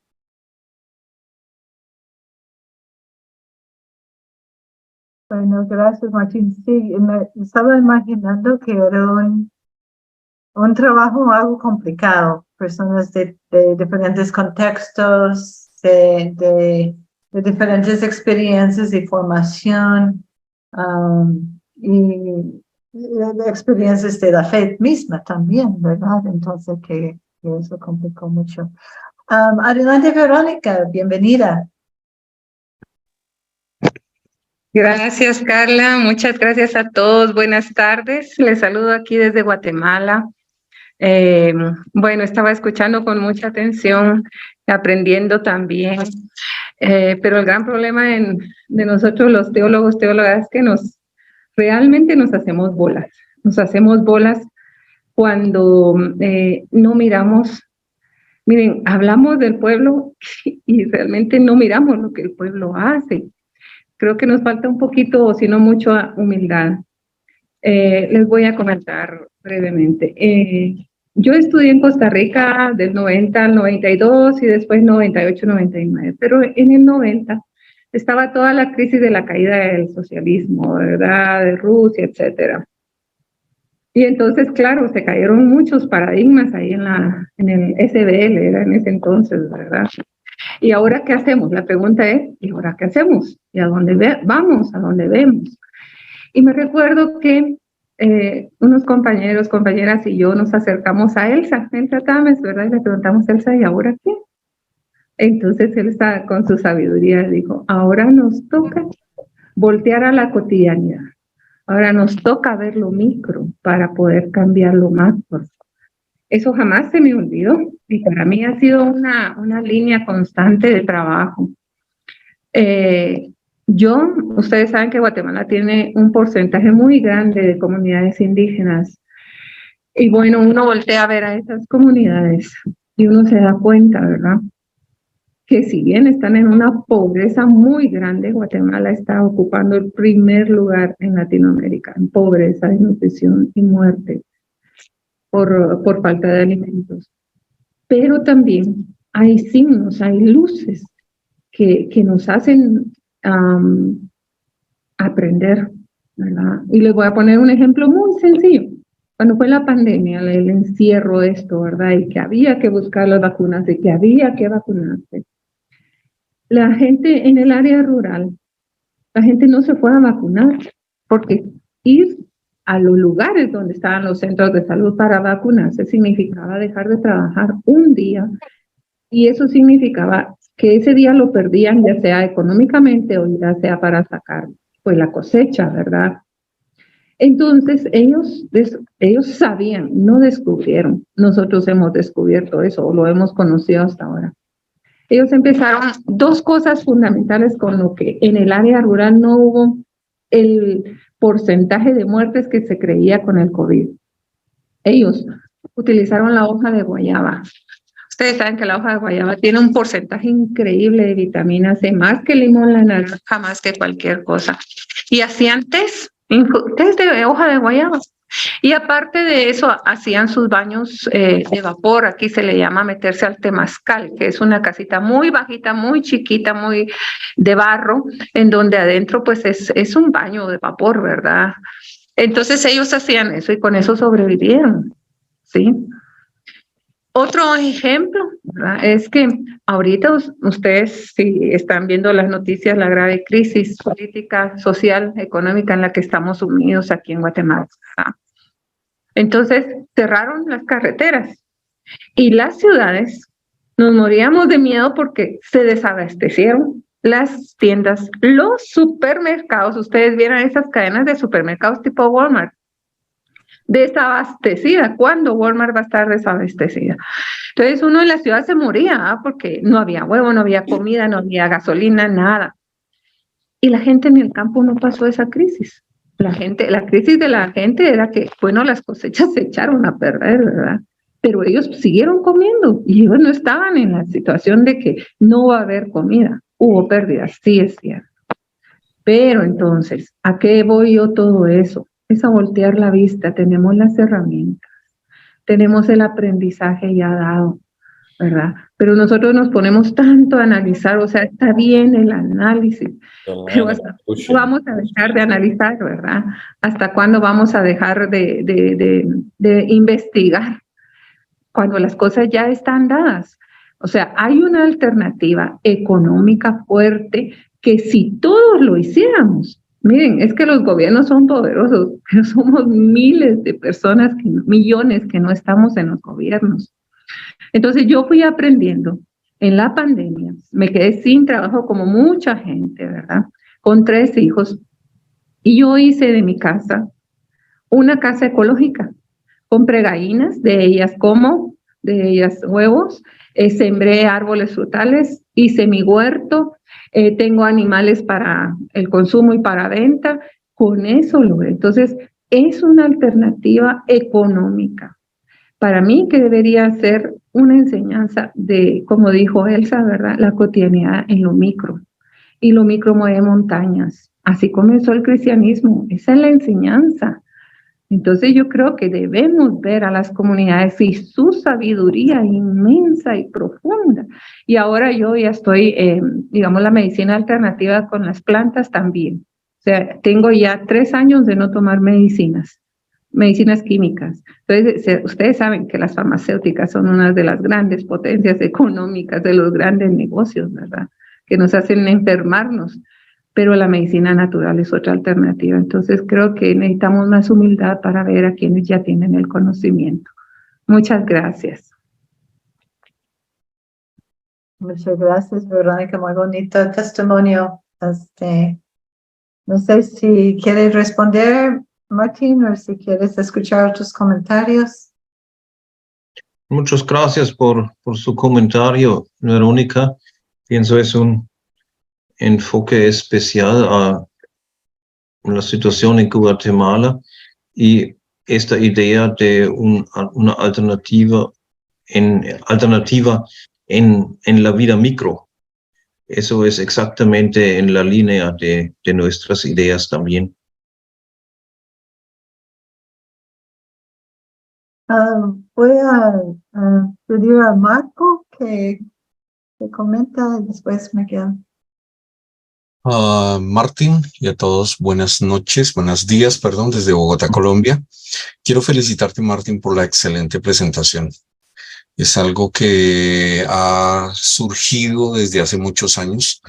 Bueno, gracias, Martín. Sí, me estaba imaginando que era un trabajo algo complicado. Personas de diferentes contextos, de diferentes experiencias y formación, y de experiencias de la fe misma también, ¿verdad? Entonces, que eso complicó mucho. Adelante, Verónica, bienvenida. Gracias, Carla. Muchas gracias a todos. Buenas tardes. Les saludo aquí desde Guatemala. Bueno, estaba escuchando con mucha atención, aprendiendo también. Pero el gran problema de nosotros los teólogos, teólogas, es que realmente nos hacemos bolas. Nos hacemos bolas cuando no miramos. Miren, hablamos del pueblo y realmente no miramos lo que el pueblo hace. Creo que nos falta un poquito, o si no mucho, humildad. Les voy a comentar brevemente. Yo estudié en Costa Rica del 90 al 92 y después 98, 99, pero en el 90 estaba toda la crisis de la caída del socialismo, ¿verdad? De Rusia, etcétera. Y entonces, claro, se cayeron muchos paradigmas ahí en el SBL, era en ese entonces, ¿verdad? ¿Y ahora qué hacemos? La pregunta es, ¿y ahora qué hacemos? ¿Y a dónde vamos? ¿A dónde vemos? Y me recuerdo que unos compañeros, compañeras y yo nos acercamos a Elsa Tames, ¿verdad? Y le preguntamos, Elsa, ¿y ahora qué? Entonces Elsa, con su sabiduría, dijo, ahora nos toca voltear a la cotidianidad. Ahora nos toca ver lo micro para poder cambiar lo macro. Eso jamás se me olvidó y para mí ha sido una línea constante de trabajo. Ustedes saben que Guatemala tiene un porcentaje muy grande de comunidades indígenas. Y bueno, uno voltea a ver a esas comunidades y uno se da cuenta, ¿verdad? Que si bien están en una pobreza muy grande, Guatemala está ocupando el primer lugar en Latinoamérica en pobreza, desnutrición y muerte por falta de alimentos. Pero también hay signos, hay luces que nos hacen aprender, ¿verdad? Y les voy a poner un ejemplo muy sencillo. Cuando fue la pandemia, el encierro de esto, ¿verdad? Y que había que buscar las vacunas, y que había que vacunarse. La gente en el área rural, la gente no se fue a vacunar, porque ir a los lugares donde estaban los centros de salud para vacunarse significaba dejar de trabajar un día, y eso significaba que ese día lo perdían, ya sea económicamente o ya sea para sacar pues la cosecha, ¿verdad? Entonces ellos sabían, no descubrieron, nosotros hemos descubierto eso, o lo hemos conocido hasta ahora. Ellos empezaron dos cosas fundamentales con lo que en el área rural no hubo el porcentaje de muertes que se creía con el COVID. Ellos utilizaron la hoja de guayaba. Ustedes saben que la hoja de guayaba tiene un porcentaje increíble de vitamina C, más que el limón, la naranja, más que cualquier cosa. Y hacían test de hoja de guayaba. Y aparte de eso, hacían sus baños de vapor. Aquí se le llama meterse al temazcal, que es una casita muy bajita, muy chiquita, muy de barro, en donde adentro pues es un baño de vapor, ¿verdad? Entonces ellos hacían eso y con eso sobrevivieron, ¿sí? Otro ejemplo, ¿verdad? Es que ahorita ustedes, si están viendo las noticias, la grave crisis política, social, económica en la que estamos sumidos aquí en Guatemala, ¿verdad? Entonces cerraron las carreteras y las ciudades nos moríamos de miedo porque se desabastecieron las tiendas, los supermercados. Ustedes vieron esas cadenas de supermercados tipo Walmart, desabastecida. ¿Cuándo Walmart va a estar desabastecida? Entonces uno en la ciudad se moría porque no había huevo, no había comida, no había gasolina, nada. Y la gente en el campo no pasó esa crisis. La crisis de la gente era que, bueno, las cosechas se echaron a perder, ¿verdad? Pero ellos siguieron comiendo y ellos no estaban en la situación de que no va a haber comida. Hubo pérdidas, sí es cierto. Pero entonces, ¿a qué voy yo todo eso? Es a voltear la vista. Tenemos las herramientas, tenemos el aprendizaje ya dado, ¿verdad? Pero nosotros nos ponemos tanto a analizar, o sea, está bien el análisis, pero ¿hasta cuándo vamos a dejar de analizar, verdad? ¿Hasta cuándo vamos a dejar de investigar cuando las cosas ya están dadas? O sea, hay una alternativa económica fuerte que si todos lo hiciéramos, miren, es que los gobiernos son poderosos, pero somos miles de personas, millones que no estamos en los gobiernos. Entonces yo fui aprendiendo en la pandemia, me quedé sin trabajo como mucha gente, ¿verdad? Con 3 hijos. Y yo hice de mi casa una casa ecológica. Compré gallinas, de ellas como, de ellas huevos, sembré árboles frutales, hice mi huerto, tengo animales para el consumo y para venta. Con eso logré. Entonces es una alternativa económica. Para mí que debería ser una enseñanza de, como dijo Elsa, ¿verdad? La cotidianidad en lo micro. Y lo micro mueve montañas. Así comenzó el cristianismo. Esa es la enseñanza. Entonces yo creo que debemos ver a las comunidades y su sabiduría inmensa y profunda. Y ahora yo ya estoy, digamos, la medicina alternativa con las plantas también. O sea, tengo ya 3 años de no tomar medicinas. medicinas químicas. Entonces, ustedes saben que las farmacéuticas son una de las grandes potencias económicas, de los grandes negocios, ¿verdad? Que nos hacen enfermarnos, pero la medicina natural es otra alternativa. Entonces, creo que necesitamos más humildad para ver a quienes ya tienen el conocimiento. Muchas gracias. Muchas gracias, Verónica, muy bonito testimonio. No sé si quieres responder, Martín, o si quieres escuchar otros comentarios. Muchas gracias por su comentario, Verónica. Pienso es un enfoque especial a la situación en Guatemala y esta idea de una alternativa en la vida micro. Eso es exactamente en la línea de nuestras ideas también. Voy a pedir a Marco que comenta y después Miguel. Martín y a todos, buenos días, perdón, desde Bogotá, Colombia. Quiero felicitarte, Martín, por la excelente presentación. Es algo que ha surgido desde hace muchos años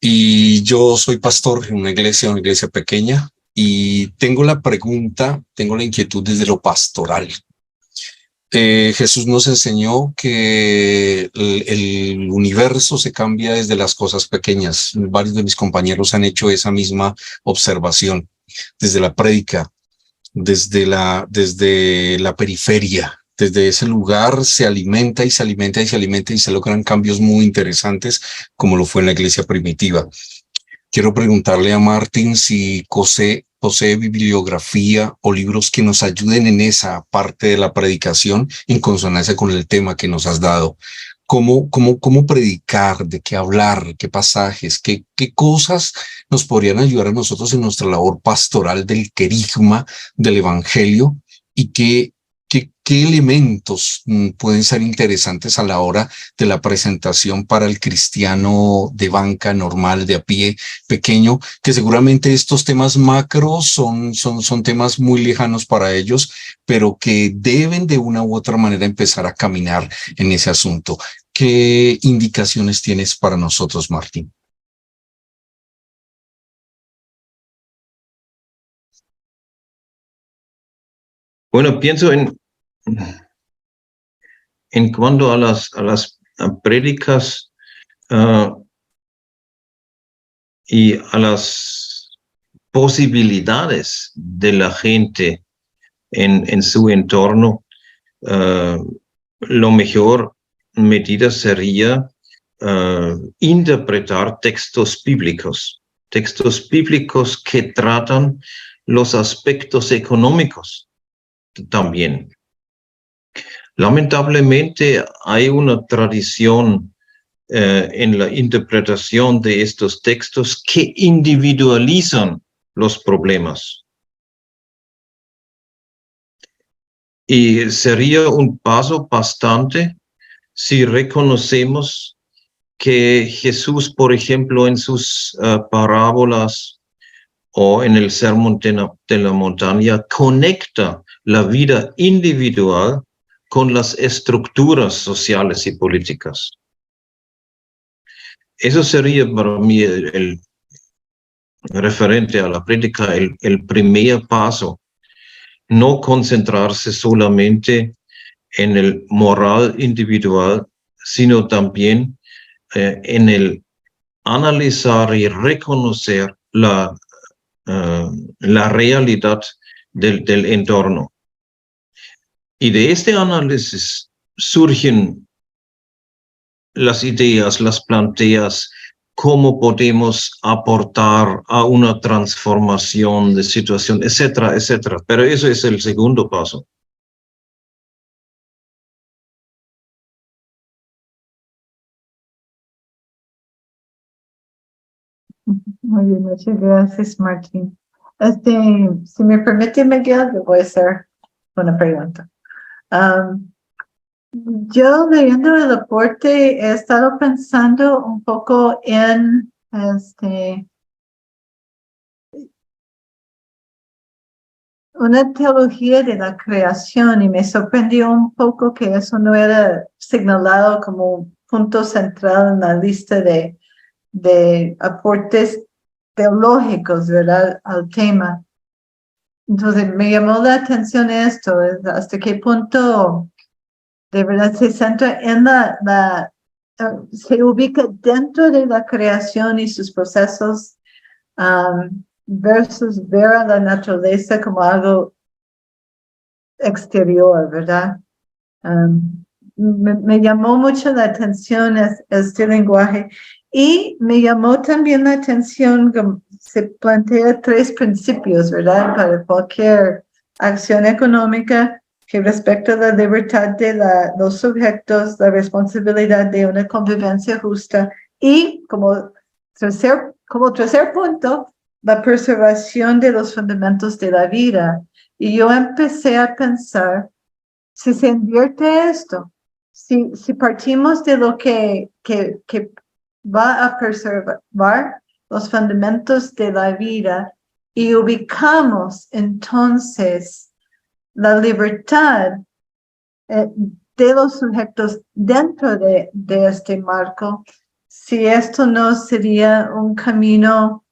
y yo soy pastor en una iglesia pequeña y tengo la inquietud desde lo pastoral. Jesús nos enseñó que el universo se cambia desde las cosas pequeñas. Varios de mis compañeros han hecho esa misma observación desde la prédica, desde la periferia. Desde ese lugar se alimenta y se alimenta y se alimenta y se logran cambios muy interesantes, como lo fue en la iglesia primitiva. Quiero preguntarle a Martín si posee bibliografía o libros que nos ayuden en esa parte de la predicación en consonancia con el tema que nos has dado. ¿Cómo predicar? ¿De qué hablar? ¿Qué pasajes? ¿Qué cosas nos podrían ayudar a nosotros en nuestra labor pastoral del querigma del evangelio? ¿Y qué elementos pueden ser interesantes a la hora de la presentación para el cristiano de banca normal, de a pie, pequeño, que seguramente estos temas macros son temas muy lejanos para ellos, pero que deben de una u otra manera empezar a caminar en ese asunto? ¿Qué indicaciones tienes para nosotros, Martín? Bueno, pienso en cuanto a las prédicas y a las posibilidades de la gente en su entorno, lo mejor medida sería interpretar textos bíblicos que tratan los aspectos económicos también. Lamentablemente hay una tradición en la interpretación de estos textos que individualizan los problemas. Y sería un paso bastante si reconocemos que Jesús, por ejemplo, en sus parábolas o en el sermón de la montaña, conecta la vida individual con las estructuras sociales y políticas. Eso sería para mí el referente a la prédica, el primer paso. No concentrarse solamente en el moral individual, sino también en el analizar y reconocer la realidad del entorno. Y de este análisis surgen las ideas, las planteas, cómo podemos aportar a una transformación de situación, etcétera, etcétera. Pero eso es el segundo paso. Muy bien, muchas gracias, Martín. Si me permite, Miguel, le voy a hacer una pregunta. Yo leyendo el aporte he estado pensando un poco en una teología de la creación, y me sorprendió un poco que eso no era señalado como un punto central en la lista de aportes teológicos, ¿verdad?, al tema. Entonces me llamó la atención esto, hasta qué punto de verdad se centra en se ubica dentro de la creación y sus procesos, versus ver a la naturaleza como algo exterior, ¿verdad? Me llamó mucho la atención este lenguaje, y me llamó también la atención que se plantea 3 principios, ¿verdad?, para cualquier acción económica, que respecta a la libertad de los sujetos, la responsabilidad de una convivencia justa, y como tercer punto, la preservación de los fundamentos de la vida. Y yo empecé a pensar, si se invierte esto, si partimos de lo que va a preservar los fundamentos de la vida, y ubicamos entonces la libertad de los sujetos dentro de este marco, si esto no sería un camino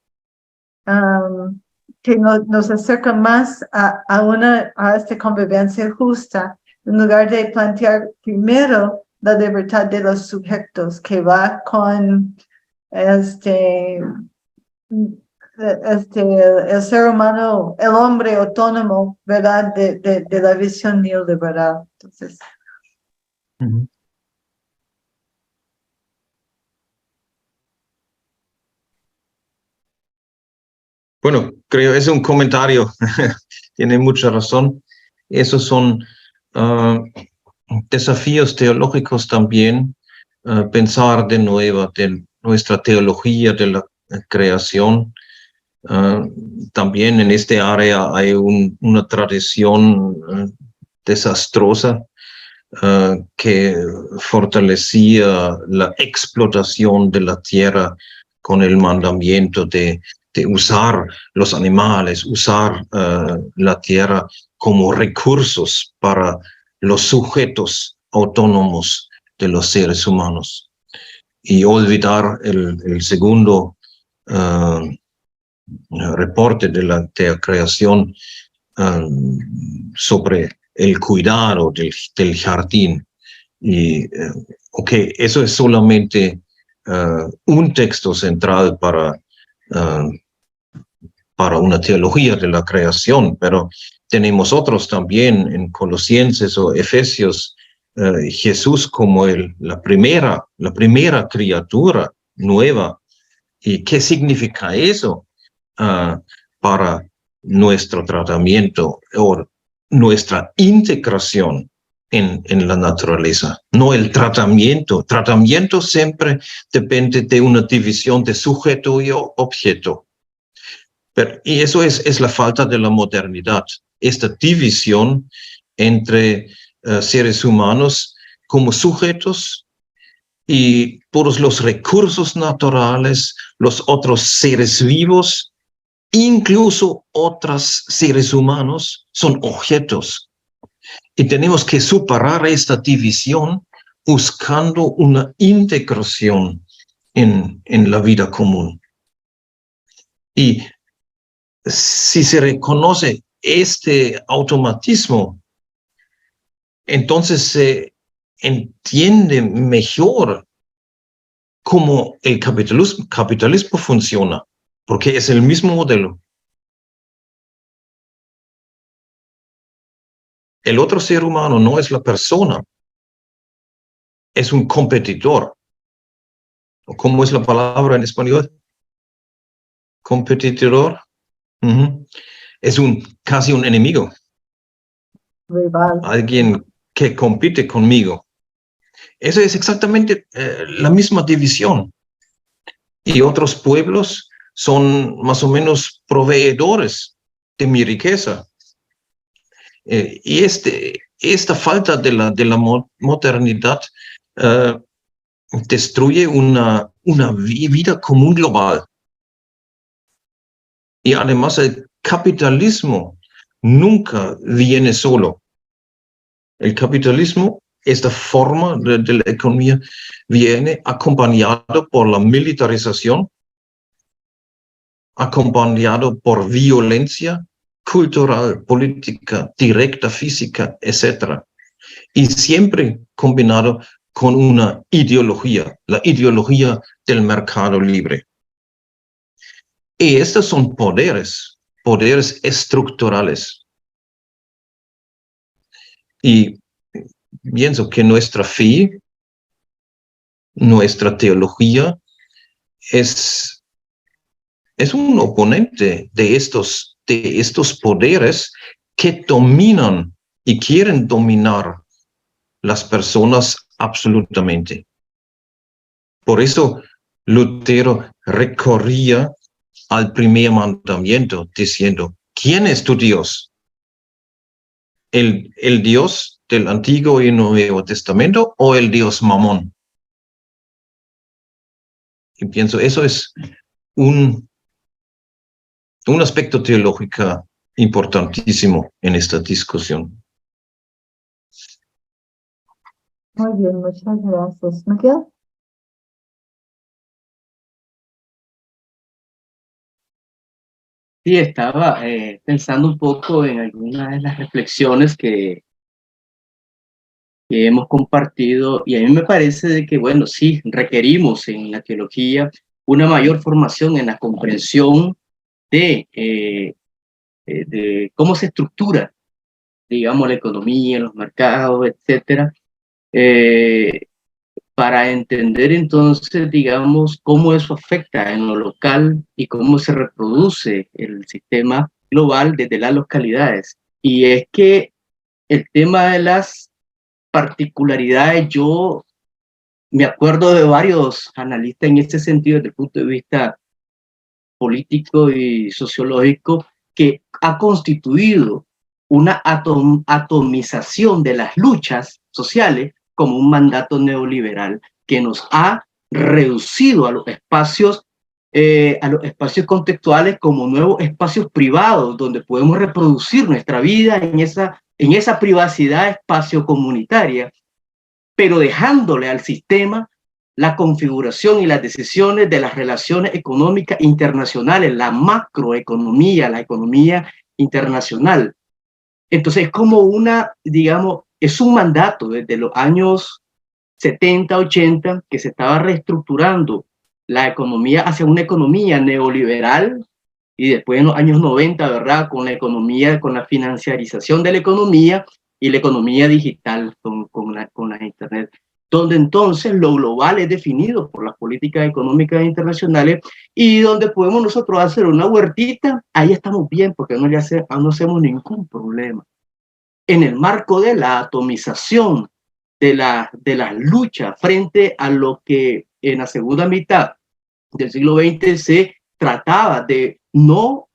que nos acerca más a esta convivencia justa, en lugar de plantear primero la libertad de los sujetos, que va con el ser humano, el hombre autónomo, ¿verdad?, de la visión neoliberal. Entonces, Bueno, creo es un comentario, tiene mucha razón. Esos son desafíos teológicos también, pensar de nuevo de nuestra teología de la creación. También en este área hay una tradición desastrosa que fortalecía la explotación de la tierra con el mandamiento de usar los animales, usar la tierra como recursos para los sujetos autónomos de los seres humanos, y olvidar el segundo reporte de la creación sobre el cuidado del jardín. Y eso es solamente un texto central para una teología de la creación, pero tenemos otros también en Colosenses o Efesios, Jesús como la primera criatura nueva. ¿Y qué significa eso para nuestro tratamiento o nuestra integración en la naturaleza? No el tratamiento. Tratamiento siempre depende de una división de sujeto y objeto. Y eso es la falta de la modernidad, esta división entre seres humanos como sujetos y todos los recursos naturales, los otros seres vivos, incluso otros seres humanos, son objetos. Y tenemos que superar esta división buscando una integración en la vida común. Y si se reconoce este automatismo, entonces se entiende mejor cómo el capitalismo funciona, porque es el mismo modelo. El otro ser humano no es la persona, es un competidor. ¿Cómo es la palabra en español? Competidor. Es casi un enemigo. rival. Alguien que compite conmigo. Eso es exactamente la misma división. Y otros pueblos son más o menos proveedores de mi riqueza. Y esta falta de la modernidad destruye una vida común global. Y además el capitalismo nunca viene solo. El capitalismo, esta forma de la economía, viene acompañado por la militarización, acompañado por violencia cultural, política, directa, física, etc. Y siempre combinado con una ideología, la ideología del mercado libre. Y estos son poderes estructurales. Y pienso que nuestra fe, nuestra teología es un oponente de estos poderes que dominan y quieren dominar las personas absolutamente. Por eso Lutero recorría al primer mandamiento diciendo, ¿quién es tu Dios? ¿El Dios del Antiguo y Nuevo Testamento o el Dios Mamón? Y pienso, eso es un aspecto teológico importantísimo en esta discusión. Muy bien, muchas gracias. Miguel. Sí, estaba pensando un poco en algunas de las reflexiones que hemos compartido, y a mí me parece de que, bueno, sí, requerimos en la teología una mayor formación en la comprensión de cómo se estructura, digamos, la economía, los mercados, etcétera, para entender entonces, digamos, cómo eso afecta en lo local y cómo se reproduce el sistema global desde las localidades. Y es que el tema de las particularidades, yo me acuerdo de varios analistas en este sentido, desde el punto de vista político y sociológico, que ha constituido una atomización de las luchas sociales como un mandato neoliberal que nos ha reducido a los espacios contextuales como nuevos espacios privados donde podemos reproducir nuestra vida en esa privacidad espacio comunitaria, pero dejándole al sistema la configuración y las decisiones de las relaciones económicas internacionales, la macroeconomía, la economía internacional. Entonces es como digamos, es un mandato desde los años 70, 80, que se estaba reestructurando la economía hacia una economía neoliberal, y después en los años 90, ¿verdad? Con la financiarización de la economía y la economía digital con la internet, donde entonces lo global es definido por las políticas económicas internacionales y donde podemos nosotros hacer una huertita, ahí estamos bien porque no hacemos ningún problema. En el marco de la atomización de la lucha frente a lo que en la segunda mitad del siglo XX se trataba de no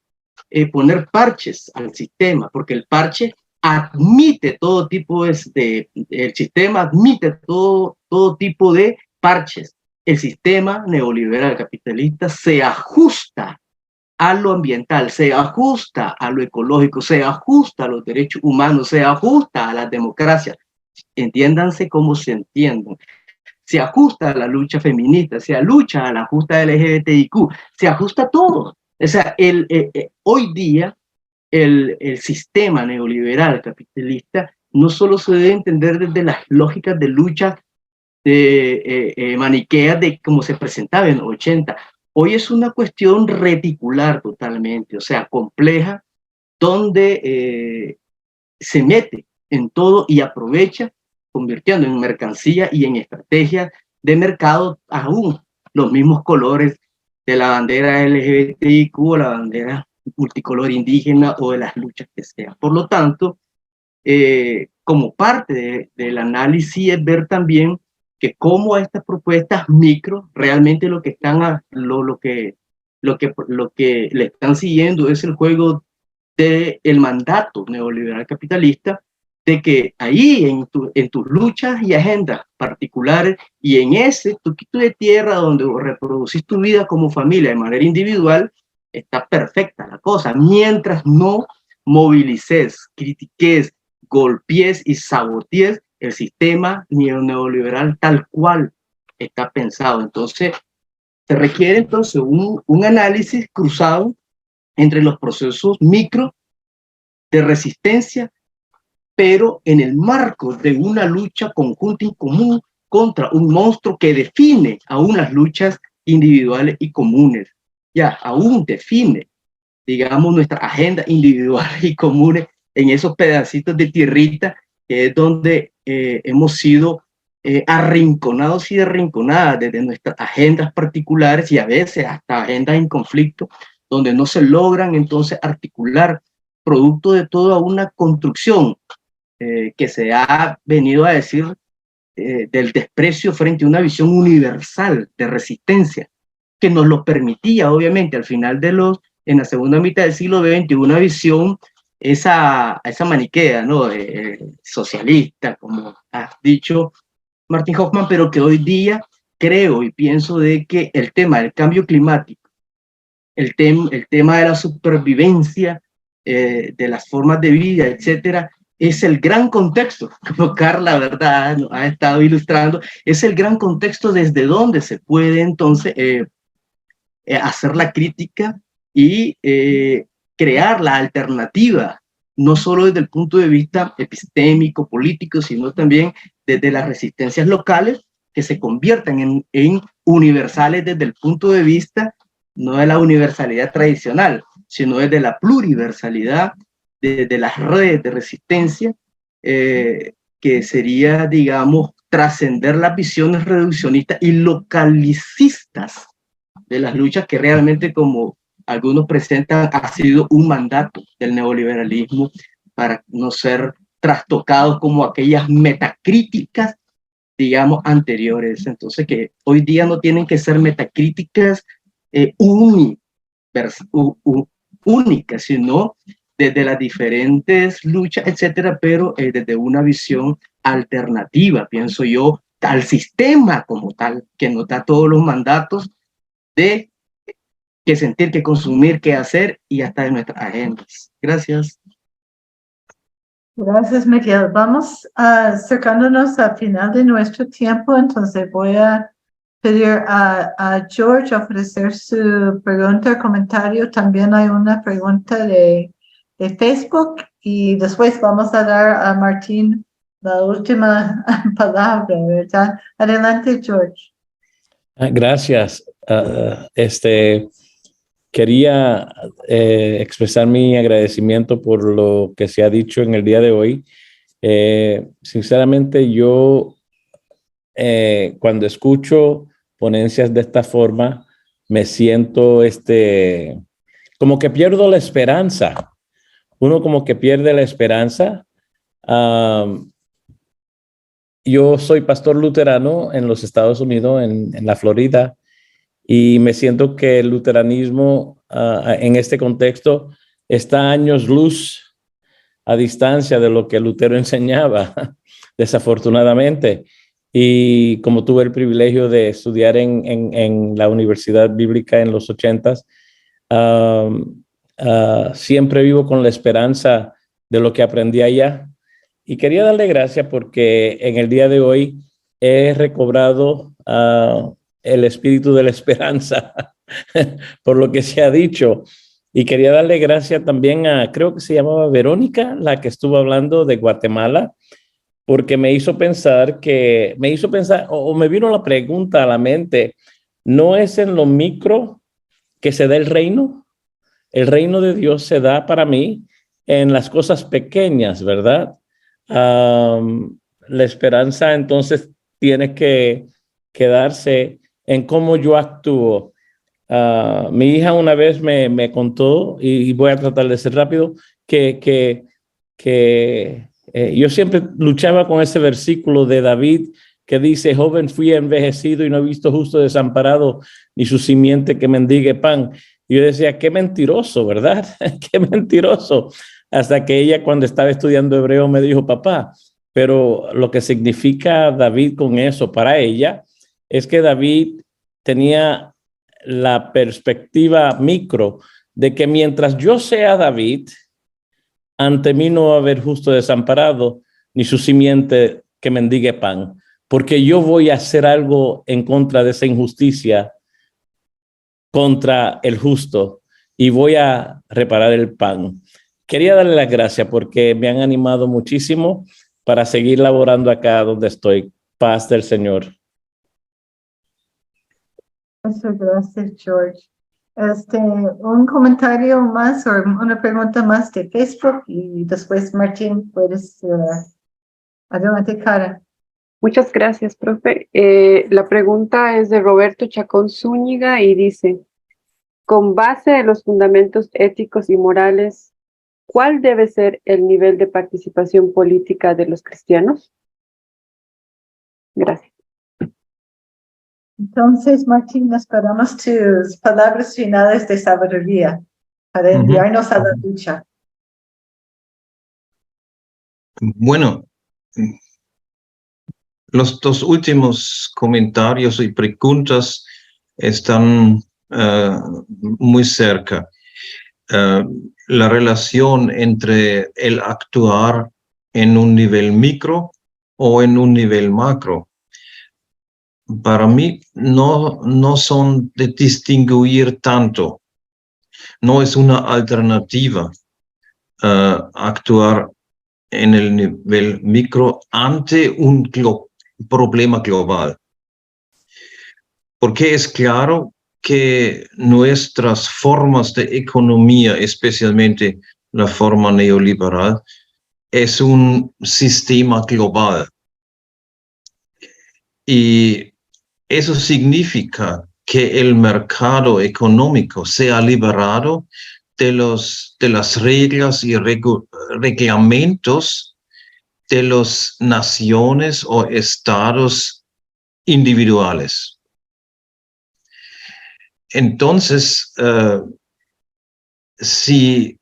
poner parches al sistema, porque el parche admite todo tipo el sistema admite todo tipo de parches. El sistema neoliberal capitalista se ajusta a lo ambiental, se ajusta a lo ecológico, se ajusta a los derechos humanos, se ajusta a la democracia. Entiéndanse cómo se entienden. Se ajusta a la lucha feminista, se ajusta a la lucha LGBTIQ, se ajusta a todo. O sea, hoy día el sistema neoliberal capitalista no solo se debe entender desde las lógicas de lucha maniqueas de cómo se presentaba en los 80. Hoy es una cuestión reticular totalmente, o sea, compleja, donde se mete en todo y aprovecha, convirtiendo en mercancía y en estrategia de mercado aún los mismos colores de la bandera LGBTIQ o la bandera multicolor indígena o de las luchas que sean. Por lo tanto, como parte del análisis es ver también que cómo estas propuestas micro realmente lo que le están siguiendo es el juego del mandato neoliberal capitalista, de que ahí en tus luchas y agendas particulares y en ese tuquito de tierra donde reproducís tu vida como familia de manera individual, está perfecta la cosa, mientras no movilices, critiques, golpees y sabotees el sistema neoliberal tal cual está pensado. Entonces, se requiere entonces un análisis cruzado entre los procesos micro de resistencia, pero en el marco de una lucha conjunta y común contra un monstruo que define aún las luchas individuales y comunes. Ya, aún define, digamos, nuestra agenda individual y comunes en esos pedacitos de tierrita, que es donde hemos sido arrinconados y arrinconadas desde nuestras agendas particulares y a veces hasta agendas en conflicto, donde no se logran entonces articular, producto de toda una construcción que se ha venido a decir del desprecio frente a una visión universal de resistencia, que nos lo permitía, obviamente, al final en la segunda mitad del siglo XX, una visión, esa maniquea, ¿no? Socialista, como ha dicho Martin Hoffman, pero que hoy día creo y pienso de que el tema del cambio climático, el tema de la supervivencia, de las formas de vida, etcétera, es el gran contexto, como Carla, ¿verdad?, ha estado ilustrando, es el gran contexto desde donde se puede entonces hacer la crítica y crear la alternativa, no solo desde el punto de vista epistémico, político, sino también desde las resistencias locales que se conviertan en universales desde el punto de vista no de la universalidad tradicional, sino desde la pluriversalidad, desde las redes de resistencia, que sería, digamos, trascender las visiones reduccionistas y localicistas de las luchas que realmente, como algunos presentan, ha sido un mandato del neoliberalismo para no ser trastocados como aquellas metacríticas, digamos, anteriores. Entonces, que hoy día no tienen que ser metacríticas únicas, sino desde las diferentes luchas, etcétera, pero desde una visión alternativa, pienso yo, al sistema como tal, que nos da todos los mandatos de qué sentir, qué consumir, qué hacer y hasta de nuestras agendas. Gracias. Gracias, Miguel. Vamos acercándonos al final de nuestro tiempo, entonces voy a pedir a George ofrecer su pregunta o comentario. También hay una pregunta de Facebook y después vamos a dar a Martín la última palabra, ¿verdad? Adelante, George. Gracias. Quería expresar mi agradecimiento por lo que se ha dicho en el día de hoy. Sinceramente, yo cuando escucho ponencias de esta forma, me siento como que pierdo la esperanza. Uno como que pierde la esperanza. Yo soy pastor luterano en los Estados Unidos, en la Florida, y me siento que el luteranismo en este contexto está a años luz a distancia de lo que Lutero enseñaba, desafortunadamente. Y como tuve el privilegio de estudiar en la Universidad Bíblica en los 80s, siempre vivo con la esperanza de lo que aprendí allá. Y quería darle gracias porque en el día de hoy he recobrado el espíritu de la esperanza por lo que se ha dicho. Y quería darle gracias también creo que se llamaba Verónica, la que estuvo hablando de Guatemala, porque me hizo pensar o me vino la pregunta a la mente, ¿no es en lo micro que se da el reino? El reino de Dios se da para mí en las cosas pequeñas, ¿verdad? La esperanza entonces tiene que quedarse en cómo yo actúo. Mi hija una vez me contó, y voy a tratar de ser rápido, que yo siempre luchaba con ese versículo de David que dice, joven fui envejecido y no he visto justo desamparado ni su simiente que mendigue pan. Y yo decía, qué mentiroso, ¿verdad? Qué mentiroso. Hasta que ella, cuando estaba estudiando hebreo, me dijo, papá, pero lo que significa David con eso para ella es que David tenía la perspectiva micro de que mientras yo sea David, ante mí no va a haber justo desamparado, ni su simiente que mendigue pan, porque yo voy a hacer algo en contra de esa injusticia, contra el justo, y voy a reparar el pan. Quería darle las gracias porque me han animado muchísimo para seguir laborando acá donde estoy. Paz del Señor. Muchas gracias, George. Un comentario más o una pregunta más de Facebook y después Martín puedes adelante, Cara. Muchas gracias, profe. La pregunta es de Roberto Chacón Zúñiga y dice, con base en los fundamentos éticos y morales, ¿cuál debe ser el nivel de participación política de los cristianos? Gracias. Entonces, Martín, esperamos tus palabras finales de sabiduría para enviarnos a la lucha. Bueno, los dos últimos comentarios y preguntas están muy cerca. La relación entre el actuar en un nivel micro o en un nivel macro. Para mí no son de distinguir tanto. No es una alternativa actuar en el nivel micro ante un problema global. Porque es claro que nuestras formas de economía, especialmente la forma neoliberal, es un sistema global. Y eso significa que el mercado económico sea liberado de las reglas y reglamentos de las naciones o estados individuales. Entonces, si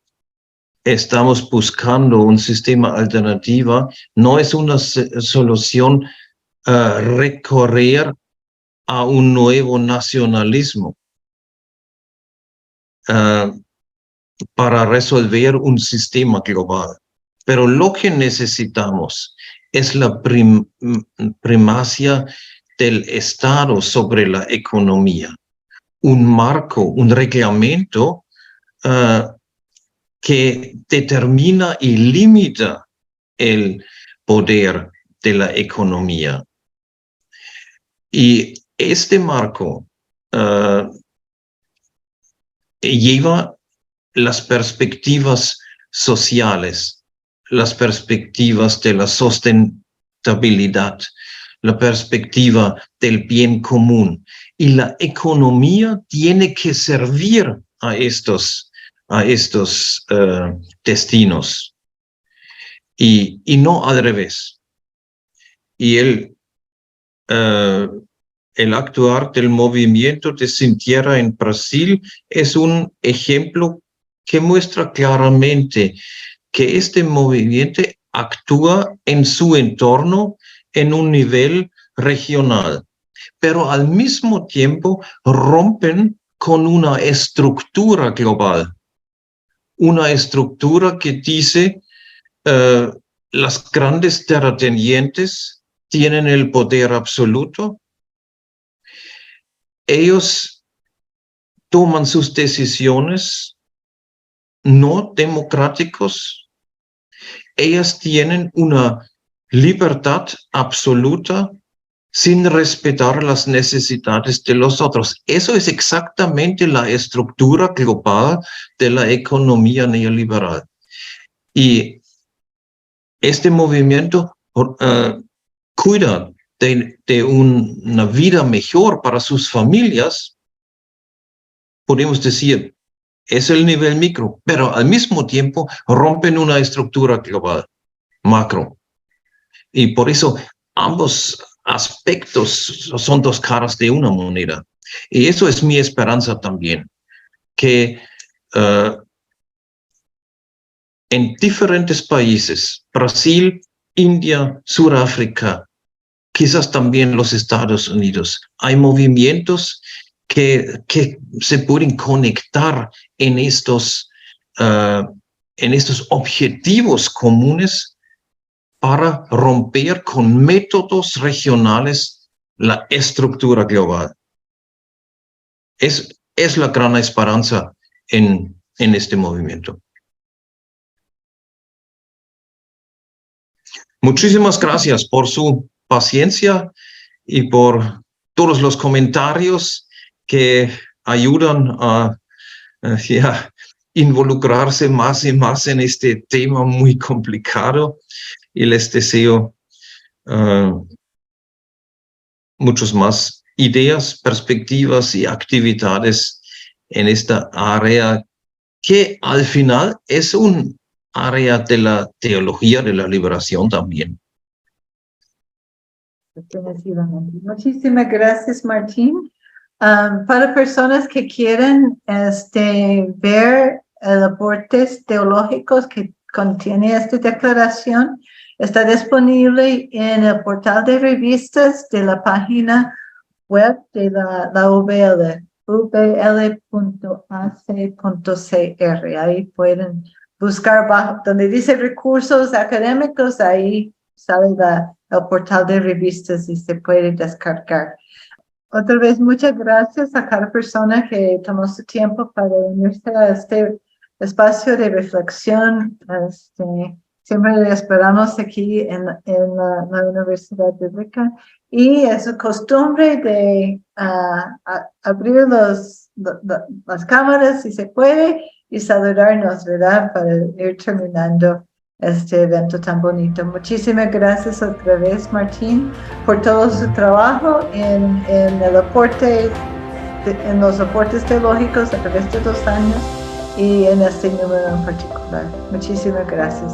estamos buscando un sistema alternativo, no es una solución recorrer a un nuevo nacionalismo para resolver un sistema global. Pero lo que necesitamos es la primacia del Estado sobre la economía. Un marco, un reglamento que determina y limita el poder de la economía. Y este marco lleva las perspectivas sociales, las perspectivas de la sustentabilidad, la perspectiva del bien común. Y la economía tiene que servir a estos destinos y no al revés. Y el actuar del movimiento de Sin Tierra en Brasil es un ejemplo que muestra claramente que este movimiento actúa en su entorno en un nivel regional, pero al mismo tiempo rompen con una estructura global, una estructura que dice las grandes terratenientes tienen el poder absoluto. Ellos toman sus decisiones no democráticos. Ellas tienen una libertad absoluta sin respetar las necesidades de los otros. Eso es exactamente la estructura global de la economía neoliberal. Y este movimiento cuida de una vida mejor para sus familias, podemos decir, es el nivel micro, pero al mismo tiempo rompen una estructura global, macro. Y por eso ambos aspectos son dos caras de una moneda. Y eso es mi esperanza también, que en diferentes países, Brasil, India, Sudáfrica, quizás también los Estados Unidos, hay movimientos que se pueden conectar en estos en estos objetivos comunes para romper con métodos regionales la estructura global. Es la gran esperanza en este movimiento. Muchísimas gracias por su paciencia y por todos los comentarios que ayudan a involucrarse más y más en este tema muy complicado, y les deseo muchas más ideas, perspectivas y actividades en esta área que al final es un área de la teología de la liberación también. Muchísimas gracias, Martín. Para personas que quieren ver los aportes teológicos que contiene esta declaración, está disponible en el portal de revistas de la página web de la UBL, ubl.ac.cr. Ahí pueden buscar donde dice recursos académicos, ahí sale el portal de revistas y se puede descargar. Otra vez, muchas gracias a cada persona que tomó su tiempo para unirse a este espacio de reflexión. Siempre le esperamos aquí en la Universidad Bíblica. Y es su costumbre de abrir las cámaras si se puede y saludarnos, ¿verdad? Para ir terminando este evento tan bonito. Muchísimas gracias otra vez, Martín, por todo su trabajo en los aportes teológicos a través de 2 años y en este número en particular. Muchísimas gracias.